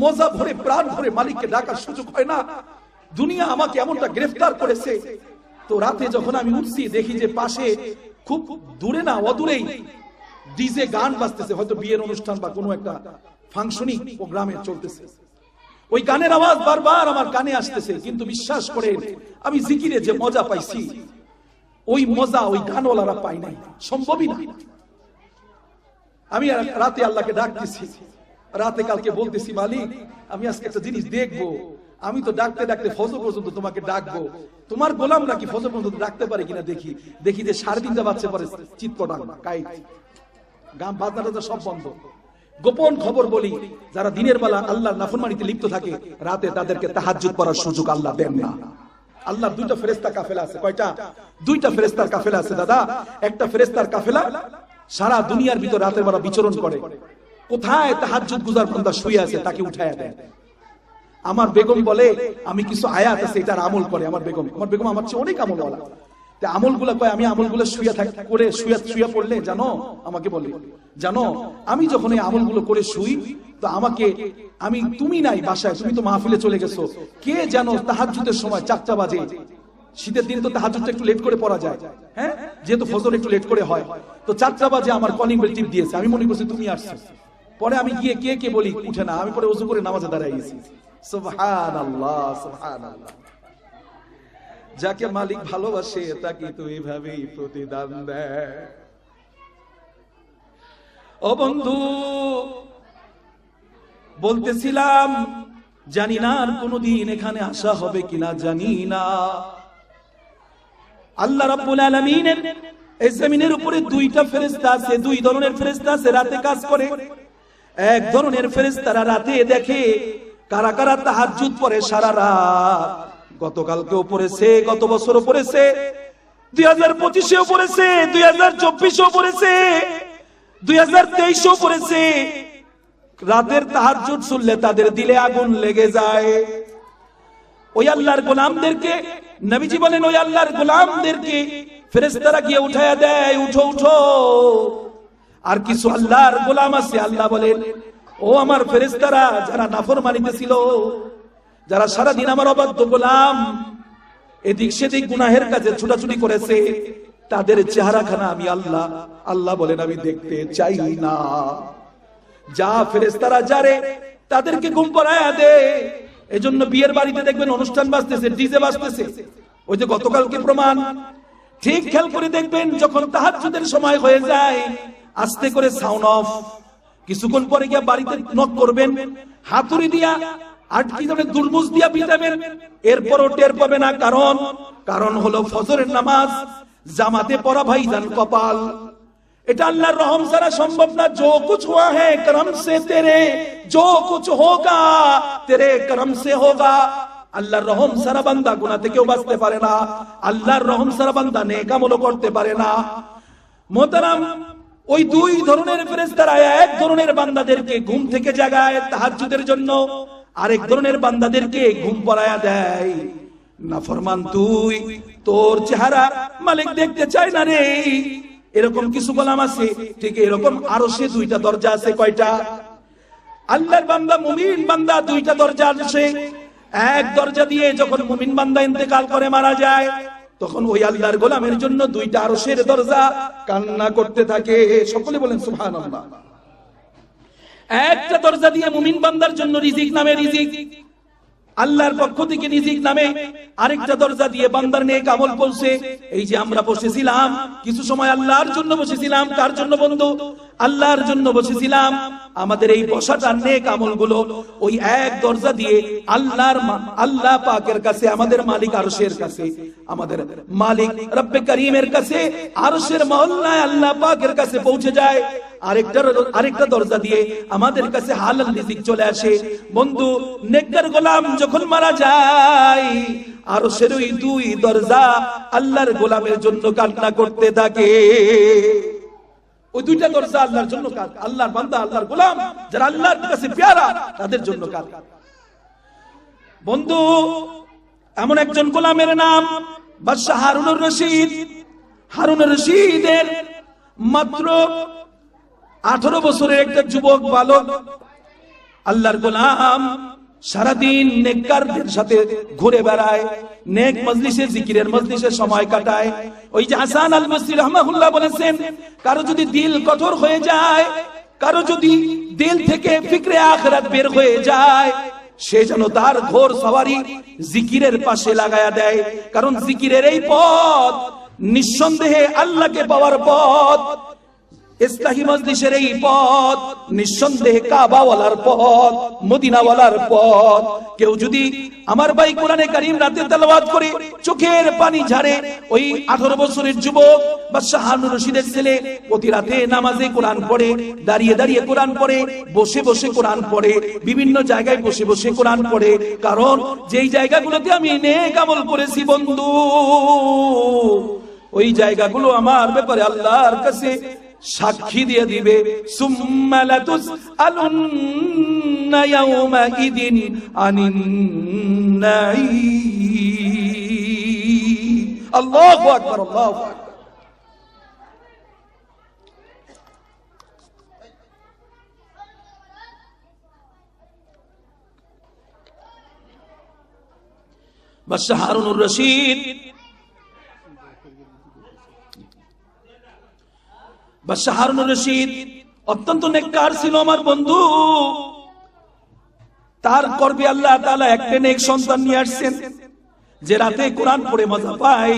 মজা ভরে প্রাণ ভরে মালিককে ডাকার সুযোগ হয় না। দুনিয়া আমাকে এমনটা গ্রেফতার করেছে। তো রাতে যখন আমি উঠছি দেখি যে পাশে খুব দূরে না অদূরেই ডিজে গান বাজতেছে, হয়তো বিয়ের অনুষ্ঠান বা কোনো একটা ফাংশনিং প্রোগ্রামে চলতেছে। ওই গানের আওয়াজ বারবার আমার কানে আসতেছে, কিন্তু বিশ্বাস করে আমি জিকিরে যে মজা পাইছি ওই মজা ওই গানওয়ালারা পাই নাই, সম্ভবই না। আমি রাতে আল্লাহকে ডাকতেছি, রাতে কালকে বলতেছি মালিক আমি আজকে একটা জিনিস দেখবো, আমি তো ডাকতে ডাকতে ফজর পর্যন্ত তোমাকে ডাকবো, তোমার গোলাম নাকি ফজর পর্যন্ত ডাকতে পারে কিনা দেখি। দেখি যে 3:30 বাজছে পরে চিৎপটাং কাই গান বাজনাটা সব বন্ধ। গোপন খবর বলি, যারা দিনের বেলা আল্লাহর নাফরমানিতে লিপ্ত থাকে রাতে তাদেরকে তাহাজ্জুদ পড়ার সুযোগ আল্লাহ দেন না। আল্লাহর 2টা ফেরেশতা কাফেলা আছে। কয়টা? 2টা ফেরেশতার কাফেলা আছে দাদা। একটা ফেরেশতার কাফেলা সারা দুনিয়ার ভিতর রাতের বেলা বিচরণ করে। কোথায় তাহাজ্জুদ গুজার বান্দা শুয়ে আছে তাকে উঠায়া দেয়। আমার বেগম বলে আমি কিছু আয়াত আছে এটার আমল করে। আমার বেগম আমার চেয়ে অনেক আমলওয়ালা। আমলগুলা কয় আমি আমলগুলো শুয়ে পড়লে জানো আমাকে বলে, জানো আমি যখন এই আমলগুলো করে শুই তো আমাকে তুমি নাই বাসায়, তুমি তো মাহফিলে চলে গেছো, কে জানো তাহাজ্জুদের সময় 4টা বাজে, শীতের দিনে তো তাহাজ্জুদটা একটু লেট করে পড়া যায়, হ্যাঁ যেহেতু ফজর একটু লেট করে হয়, তো 4টা বাজে আমার কলিং বেল টিপ দিয়েছে। আমি মনে করছি তুমি আসছো। পরে আমি গিয়ে কে বলি উঠে না, আমি পরে ওযু করে নামাজে দাঁড়াই গেছি। সুবহানাল্লাহ সুবহানাল্লাহ। যাকে মালিক ভালোবাসে তাকে তো এইভাবেই প্রতিদান দেয়। ও বন্ধু বলতেছিলাম জানি না আর কোনদিন এখানে আসা হবে কিনা জানি না। আল্লাহ রাব্বুল আলামিনের এই জমিনের উপরে 2টা ফেরেশতা আছে, 2 ধরনের ফেরেশতা আছে রাতে কাজ করে। এক ধরনের ফেরেশতারা রাতে দেখে কারা কারা তাহাজ্জুদ পড়ে সারা রাত। গতকালকেও পড়েছে, গত বছরও পড়েছে, 2025-এও পড়েছে, 2024-এও পড়েছে, 2023-এও পড়েছে। রাতের তাহাজ্জুদ শুনলে তাদের দিলে আগুন লেগে যায়। ওই আল্লাহর গোলামদেরকে নবীজি বলেন ওই আল্লাহর গোলামদেরকে ফেরেশতারা গিয়ে উঠায়া দেয়, উঠো উঠো। আর কিছু আল্লাহর গোলাম আছে আল্লাহ বলেন ও আমার ফেরেশতারা যারা নাফরমানিতে ছিল, যারা সারাদিন আমার অবাধ্য গোলাম এদিক সেদিক গুনাহের কাজে ছুটাছুটি করেছে, তাদের চেহারাখানা আমি আল্লাহ বলেন আমি দেখতে চাই না। যা ফেরেশতারা যারে তাদেরকে ঘুম পাড়ায়া দে। এজন্য বিয়ের বাড়িতে দেখবেন অনুষ্ঠান বাজতেছে, ডিজে বাজতেছে। ওই যে গতকালকে প্রমাণ। ঠিক খেয়াল করে দেখবেন যখন তাহাজ্জুদের সময় হয়ে যায় আস্তে করে সাউন্ড অফ। কিছুক্ষণ পরে গিয়ে বাড়িতে নক করবেন, হাতুড়ি দিয়া আটকি যাবে, দুর্মুজ দিয়া পিটাবেন, এরপরও টের পাবে না। কারণ হলো ফজরের নামাজ জামাতে পড়া ভাইজান কপাল। এটা আল্লাহর রহম ছাড়া সম্ভব না। जो कुछ हुआ है करम से तेरे, जो कुछ होगा तेरे करम से होगा। আল্লাহর রহম ছাড়া বান্দা গুনাহ থেকেও বাঁচতে পারে না, আল্লাহর রহম ছাড়া বান্দা নেক আমলও করতে পারে না। মোহতারাম, ওই 2 ধরনের ফেরেশতারা এক ধরনের বান্দাদেরকে ঘুম থেকে জাগায় তাহাজ্জুদের জন্য, আরেক ধরনের বান্দাদেরকে ঘুম পড়ায়া দেয়। নাফরমান তুই, তোর চেহারা মালিক দেখতে চায় না রে। এরকম কিছু গোলাম আছে। ঠিক এরকম আরশে 2টা দরজা আছে। কয়টা? আল্লাহর বান্দা মুমিন বান্দা 2টা দরজা আছে। এক দরজা দিয়ে যখন মুমিন বান্দা ইন্তেকাল করে মারা যায় তখন ওই আল্লাহর গোলামের জন্য 2টা আরশের দরজা কান্না করতে থাকে। সকলে বলেন সুবহানাল্লাহ। একটা দরজা দিয়ে মুমিন বান্দার জন্য রিজিক নামে রিজিক, আল্লাহর পক্ষ থেকে রিজিক নামে। আরেকটা দরজা দিয়ে বান্দার নেক আমল পৌঁছে। এই যে আমরা বসেছিলাম কিছু সময় আল্লাহর জন্য বসেছিলাম। কার জন্য বন্ধু? আল্লাহর জন্য বসেছিলাম। আমাদের এই বসাটার নেক আমলগুলো ওই এক দরজা দিয়ে আল্লাহ পাকের কাছে, আমাদের মালিক আরশের কাছে, আমাদের মালিক রব্বে করিমের কাছে, আরশের মহল্লায় আল্লাহ পাকের কাছে পৌঁছে যায়। আরেকটা দরজা দিয়ে আমাদের কাছে হালাল রিজিক চলে আসে। বন্ধু, নেককার গোলাম যখন মারা যায় আরশের ওই 2 দরজা আল্লাহর গোলামের জন্য কান্না করতে থাকে। ওই দুইটা দরজা আল্লাহর জন্য কাজ, আল্লাহর বান্দা, আল্লাহর গোলাম যারা আল্লাহর কাছে পেয়ারা তাদের জন্য কাজ। বন্ধু, এমন একজন গোলামের নাম বাদশাহ হারুনুর রশিদ। হারুনুর রশিদের মাত্র 18 বছরের একটা যুবক বালক, আল্লাহর গোলাম, সারাদিন নেককারদের সাথে ঘুরে বেড়ায়, নেক মজলিসে, জিকিরের মজলিসে সময় কাটায়। ওই যে হাসান আল বসরি রাহমাহুল্লাহ বলেছেন, কারো যদি দিল কঠোর হয়ে যায়, কারো যদি দিল থেকে ফিকরে আখিরাত বের হয়ে যায়, সে যেন তার ঘোর সওয়ারি জিকিরের পাশে লাগায়া দেয়। কারণ জিকিরের এই পথ নিঃসন্দেহে আল্লাহকে পাওয়ার পথ, ইসলাহি মজলিসের এই পথ নিঃসন্দেহে কাবাওয়ালার পথ, মদিনাওয়ালার পথ। কেউ যদি আমার ভাই কোরআনে কারীম রাতে তেলাওয়াত করে চোখের পানি ঝাড়ে, ওই 18 বছরের যুবক বাদশাহ হারুনুর রশিদের ছেলে প্রতি রাতে নামাজে কোরআন পড়ে, দাঁড়িয়ে দাঁড়িয়ে কোরআন পড়ে, বসে বসে কোরআন পড়ে, বিভিন্ন জায়গায় বসে বসে কোরআন পড়ে। কারণ যেই জায়গাগুলোতে আমি নেক আমল করেছি বন্ধু, ওই জায়গাগুলো আমার ব্যাপারে আল্লাহর কাছে সাক্ষী দিয়ে দিবে। সুম্মা লাতুসআলুন্না ইয়াওমাইদিন আনিন নাঈম। আল্লাহু আকবার, আল্লাহু আকবার। বাদশাহ হারুনুর রশিদ, বাদশাহ হারুনুর রশিদ অত্যন্ত নেককার ছিল আমার বন্ধু। তার গর্ভে আল্লাহ তাআলা একটা নেক সন্তান নিয়ে আসছেন, যে রাতে কোরআন পড়ে মজা পায়,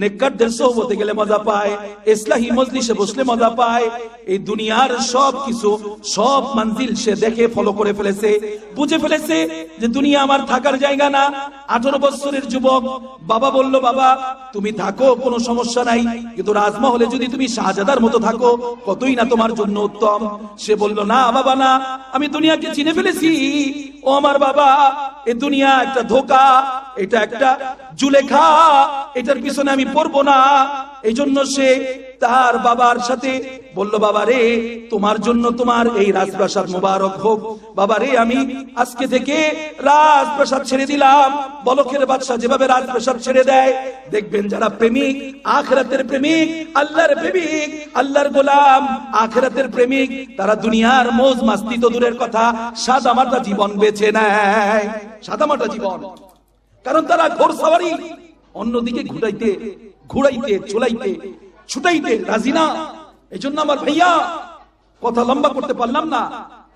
নেককারদের সোহবতে গেলে মজা পায়, ইসলাহি মজলিসে বসলে মজা পায়। এই দুনিয়ার সব কিছু, সব মঞ্জিল সে দেখে ফলো করে ফেলেছে, বুঝে ফেলেছে যে দুনিয়া আমার থাকার জায়গা না। 18 বছরের যুবক, বাবা বলল, বাবা তুমি থাকো, কোনো সমস্যা নাই, কিন্তু রাজমহলে যদি তুমি শাহজাদার মতো থাকো কতই না তোমার জন্য উত্তম। সে বলল, না বাবা না, আমি দুনিয়াকে চিনে ফেলেছি। ও আমার বাবা, এই দুনিয়া একটা ধোঁকা, এটা একটা জুলেখা, এটার পিছনে আমি পড়বো না। এই জন্য সে তার বাবার সাথে বলল, বাবা রে, তোমার জন্য তোমার এই রাজপ্রাসাদ মোবারক হোক। বাবা রে, আমি আজকে থেকে রাজপ্রাসাদ ছেড়ে দিলাম। বলখের বাদশা যেভাবে রাজপ্রাসাদ ছেড়ে দেয়, দেখবেন যারা প্রেমিক, আখিরাতের প্রেমিক, আল্লাহর প্রেমিক, আল্লাহর গোলাম, আখিরাতের প্রেমিক, তারা দুনিয়ার মৌজ মাস্তি তো দূরের কথা, সাদামাটা জীবন বেছে নেয়, সাদামাটা জীবন। কারণ তারা ঘোর সওয়ারি অন্যদিকে ঘুরাইতে চলাইতে ছুটাইতে রাজি না। এই জন্য আমার ভাইয়া, কথা লম্বা করতে পারলাম না,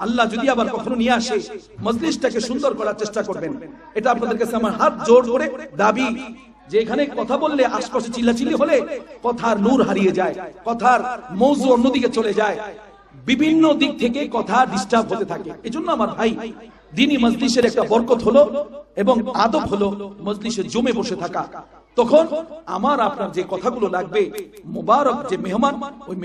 আল্লাহ যদি আবার কখনো নিয়ে আসে, মজলিসটাকে সুন্দর করার চেষ্টা করবেন। এটা আপনাদের কাছে আমার হাত জোর করে দাবি, যে এখানে কথা বললে আশপাশে চিল্লাচিল্লি হলে কথার নূর হারিয়ে যায়, কথার মৌজু অন্যদিকে চলে যায়, বিভিন্ন দিক থেকে কথা ডিস্টার্ব হতে থাকে। এই জন্য আমার ভাই, দ্বীনি মজলিসের একটা বরকত হলো এবং আদব হলো মজলিসে জমে বসে থাকা। তখন আমার আপনার যে কথাগুলো লাগবে, মুবারক যে মেহমান, ওই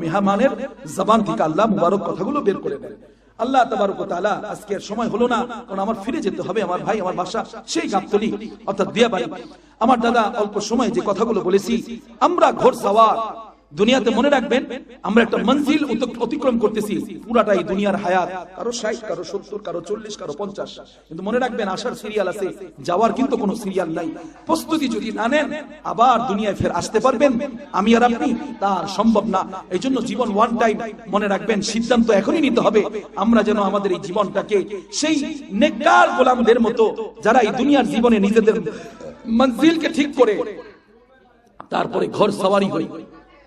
মেহমানের জবান থেকে আল্লাহ মুবারক কথাগুলো বের করে দেন। আল্লাহ তাবারক ওয়া তাআলা, আজকে আর সময় হলো না, কারণ আমার ফিরে যেতে হবে। আমার ভাই, আমার বাসা সেই গাবতলী অর্থাৎ দিয়াবাড়ি। আমার দাদা অল্প সময় যে কথাগুলো বলেছি, আমরা ঘোর সওয়ার দুনিয়াতে, মনে রাখবেন আমরা একটা মঞ্জিল অতিক্রম করতেছি, পুরাটাই দুনিয়ার হায়াত, কারো 60, কারো 70, কারো 40, কারো 50, কিন্তু মনে রাখবেন আসার সিরিয়াল আছে, যাওয়ার কিন্তু কোনো সিরিয়াল নাই। প্রস্তুতি যদি না নেন, আবার দুনিয়ায় ফের আসতে পারবেন আমি আর আপনি, তার সম্ভব না। এই জন্য জীবন ওয়ান টাইম, মনে রাখবেন সিদ্ধান্ত এখনই নিতে হবে, আমরা যেন আমাদের এই জীবনটাকে সেই নেককার গোলামদের মতো, যারা এই দুনিয়ার জীবনে নিজেদের মঞ্জিলকে ঠিক করে তারপরে ঘোর সওয়ারি হই,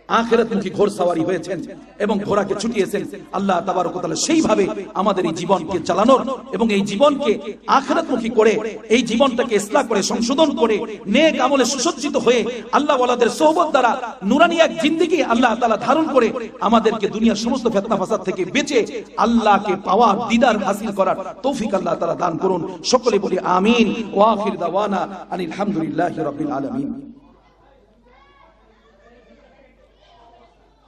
আখিরাতমুখী ঘোর সওয়ারি হয়েছেন এবং ঘোড়াকে ছুটিয়েছেন। আল্লাহ তাবারক ওয়া তাআলা সেইভাবে আমাদের এই জীবনকে চালানোর এবং এই জীবনকে আখিরাতমুখী করে, এই জীবনটাকে ইসলাহ করে, সংশোধন করে, নেক আমলে সুসজ্জিত হয়ে আল্লাহ ওয়ালাদের সোহবত দ্বারা নুরানি এক জিন্দেগি আল্লাহ তাআলা ধারণ করে আমাদেরকে দুনিয়ার সমস্ত ফিতনা ফাসাদ থেকে বেঁচে আল্লাহকে পাওয়ার, দিদার হাসিল করার তৌফিক আল্লাহ তাআলা দান করুন। সকলে বলি আমিন। ওয়া আখির দাওয়ানা আনিল হামদুলিল্লাহি রাব্বিল আলামিন।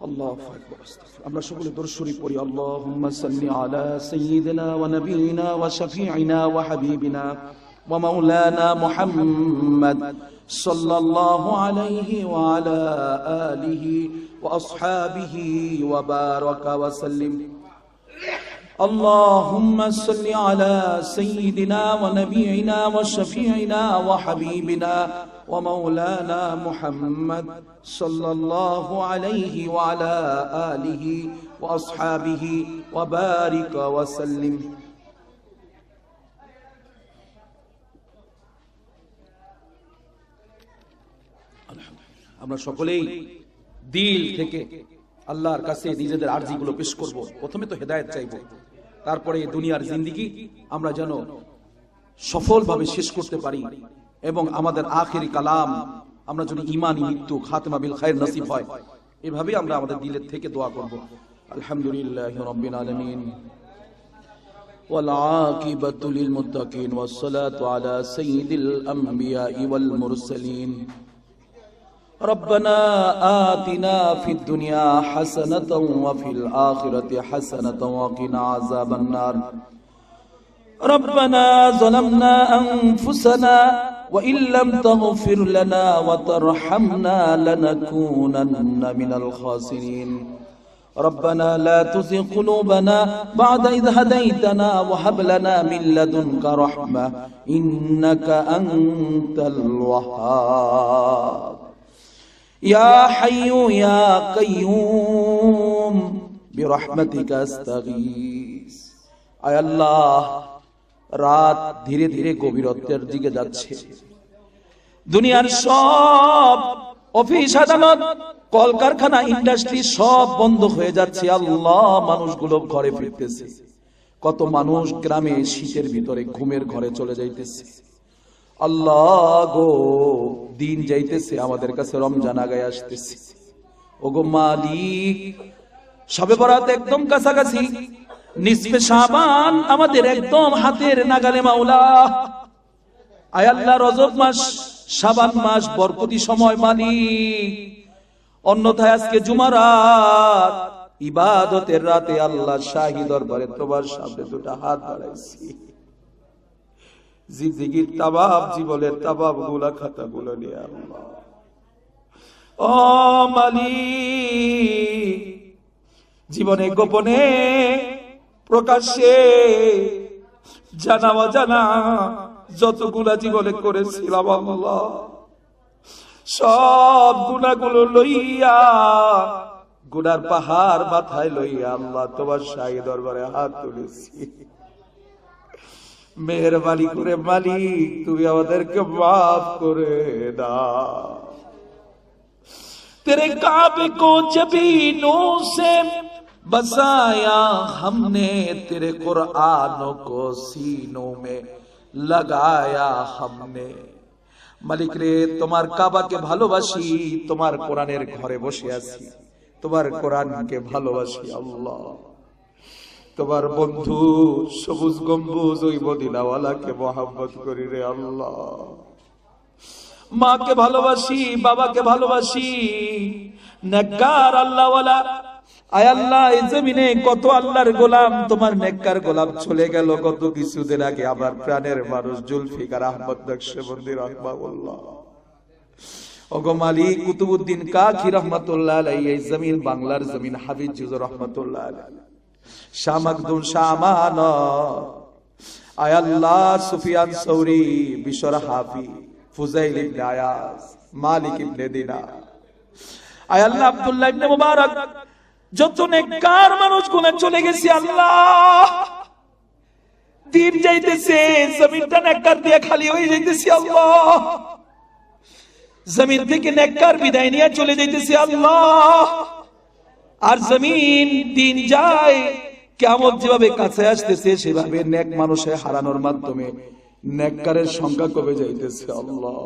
আল্লাহু আকবার। আমরা সকলে দরুদ শরীফ পড়ি। আল্লাহুম্মা সাল্লি আলা সাইয়্যিদিনা ওয়া নাবিয়িনা ওয়া শাফিঈনা ওয়া হাবিবিনা ওয়া মাওলানা মুহাম্মদ সাল্লাল্লাহু আলাইহি ওয়া আলা আলিহি وأصحابه وبارك وسلم. اللهم صل على سيدنا ونبينا وشفيعنا وحبيبنا ومولانا محمد صلى الله عليه وعلى آله وأصحابه وبارك وسلم. আমরা সকলেই দিল থেকে আল্লাহর কাছে নিজেদের আরজিগুলো পেশ করব। প্রথমে তো হেদায়েত চাইব, তারপরে দুনিয়ার জিন্দেগি আমরা যেন সফলভাবে শেষ করতে পারি এবং আমাদের আখিরি কালাম আমরা যদি ঈমানি মৃত্যু খাতেমা বিল খায়র নসিব হয়, এভাবে আমরা আমাদের দিলের থেকে দোয়া করব। আলহামদুলিল্লাহি রাব্বিল আলামিন ওয়াল আকিবাতু লিল মুত্তাকিন ওয়াস সালাতু আলা সাইয়্যিদিল আমবিয়াই ওয়াল মুরসালিন. ربنا آتنا في الدنيا حسنة وفي الآخرة حسنة وقنا عذاب النار. ربنا ظلمنا أنفسنا وإن لم تغفر لنا وترحمنا لنكونن من الخاسرين. ربنا لا تزغ قلوبنا بعد إذ هديتنا وهب لنا من لدنك رحمة إنك أنت الوهاب. يا حي يا قيوم برحمتك استغيث. আয় আল্লাহ, রাত ধীরে ধীরে গভীরত্বের দিকে যাচ্ছে। দুনিয়ার সব অফিস আদালত কলকারখানা ইন্ডাস্ট্রি সব বন্ধ হয়ে যাচ্ছে। আল্লাহ, মানুষগুলো ঘরে ফিরতেছে। কত মানুষ গ্রামে শীতের ভিতরে ঘুমের ঘরে চলে যাইতেছে। আল্লাহ গো, দিন যাইতেছে, আমাদের কাছে রমজান আগায় আসতেছে। ওগো মালিক, শবে বরাত একদম কাছাকাছি, নিসফে শাবান আমাদের একদম হাতের নাগালে মাওলা। আয় আল্লাহ, রজব মাস, শাবান মাস বরকতি সময় মালিক, অন্যথায় আজকে জুমার রাত, ইবাদতের রাতে আল্লাহ শাহী দরবারে তোমার সামনে দুটা হাত বাড়াইছি। জিন্দেগির তাবাব, জীবনের তাবাব গুলা খাতা গুলো নিয়ে আল্লাহ, ও মালিক, জীবনে গোপনে প্রকাশ্যে জানা অজানা যতগুলা জীবনে করেছিলাম আল্লাহ, সব গুনাহগুলো লইয়া, গুনার পাহাড় মাথায় লইয়া আল্লাহ তোমার শাহী দরবারে হাত তুলেছি। মেহেরবানি করে মালিক, তুমি আমাদেরকে মাফ করে দাও। तेरे काबे को जबीनों से बसाया हमने, तेरे कुरानों को सीनों में लगाया हमने। মালিক রে, তোমার কাবাকে ভালোবাসি, তোমার কোরআনের ঘরে বসে আছি, তোমার কোরআনকে ভালোবাসি আল্লাহ। তোমার বন্ধু সবুজ গম্বুজ ওই মদিনাওয়ালাকে মহব্বত করি রে আল্লাহ। মাকে ভালোবাসি, বাবাকে ভালোবাসি, নেককার আল্লাহওয়ালা। আয় আল্লাহ, এই জমিনে কত আল্লাহর গোলাম, তোমার নেককার গোলাম চলে গেল কত কিছুদিন আগে। আমার প্রাণের মানুষ জুলফিকার আহমদ নকশবন্দি রাহমাহুল্লাহ। ওগো মালিক, কুতুবউদ্দিন কাকি রহমাতুল্লাহ আলাইহি, এই জমিন বাংলার জমিন, হাফিজ জুজুর রহমাতুল্লাহ আলাইহি, শাহ মাকদুম, শাহ আমান, আয় আল্লাহ, সুফিয়ান সৌরি, বিশর হাফি, ফুজাইল ইবনে আয়াজ, মালিক ইবনে দিনার, আয় আল্লাহ, আব্দুল্লাহ ইবনে মুবারক, যত নেককার মানুষ গুনাহ চলে গেছে আল্লাহ। দিন যাইতেছে, জমিনটা নেককার দিয়ে খালি হয়ে যাইতেছে আল্লাহ। জমিন থেকে নেককার বিদায় নিয়ে চলে যাইতেছে আল্লাহ। আর জমিন দিন যায়, কিয়ামত যেভাবে কাছে আসতেছে সেভাবে নেক মানুষে হারানোর মাধ্যমে নেককারের সংখ্যা কমে যাইতেছে আল্লাহ।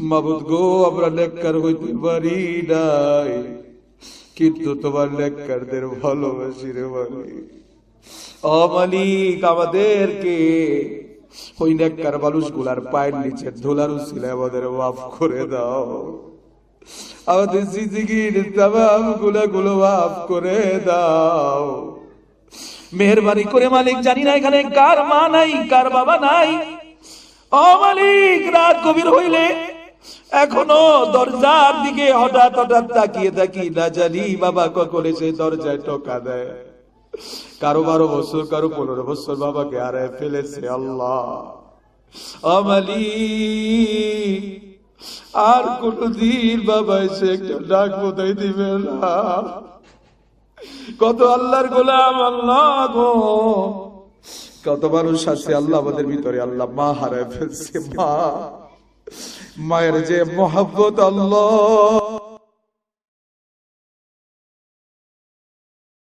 মাবুদ গো, আমরা নেককার হইতে পারি নাই, কিন্তু তোমার নেককারদের ভালোবাসি রে মালিক। ও মালিক, আমাদেরকে ওই নেককার মানুষগুলার পায়ের নিচে ধুলার উসিলায় আমাদের মাফ করে দাও। আমাদের জিন্দেগির তামাম গুনাহগুলো মাফ করে দাও। মেহেরবানি করে মালিক, জানি না এখানে কার মা নাই, কার বাবা নাই। ও মালিক, রাত গভীর হইলে এখনো দরজার দিকে হঠাৎ হঠাৎ তাকিয়ে থাকি, না জানি বাবা কখন এসে দরজায় টোকা দেয়। কারো 12 বছর, কারো 15 বছর বাবাকে হারায় ফেলেছে। আল্লাহ আমালি আর কোনদিন বাবা এসে একটা ডাক বোধহয় দিবে না। কত আল্লাহর গোলাম, আল্লাহ গো, কত মানুষ আছে আল্লাহ আমাদের ভিতরে আল্লাহ মা হারায় ফেলছে। মা, মায়ের যে মহব্বত, আল্লাহ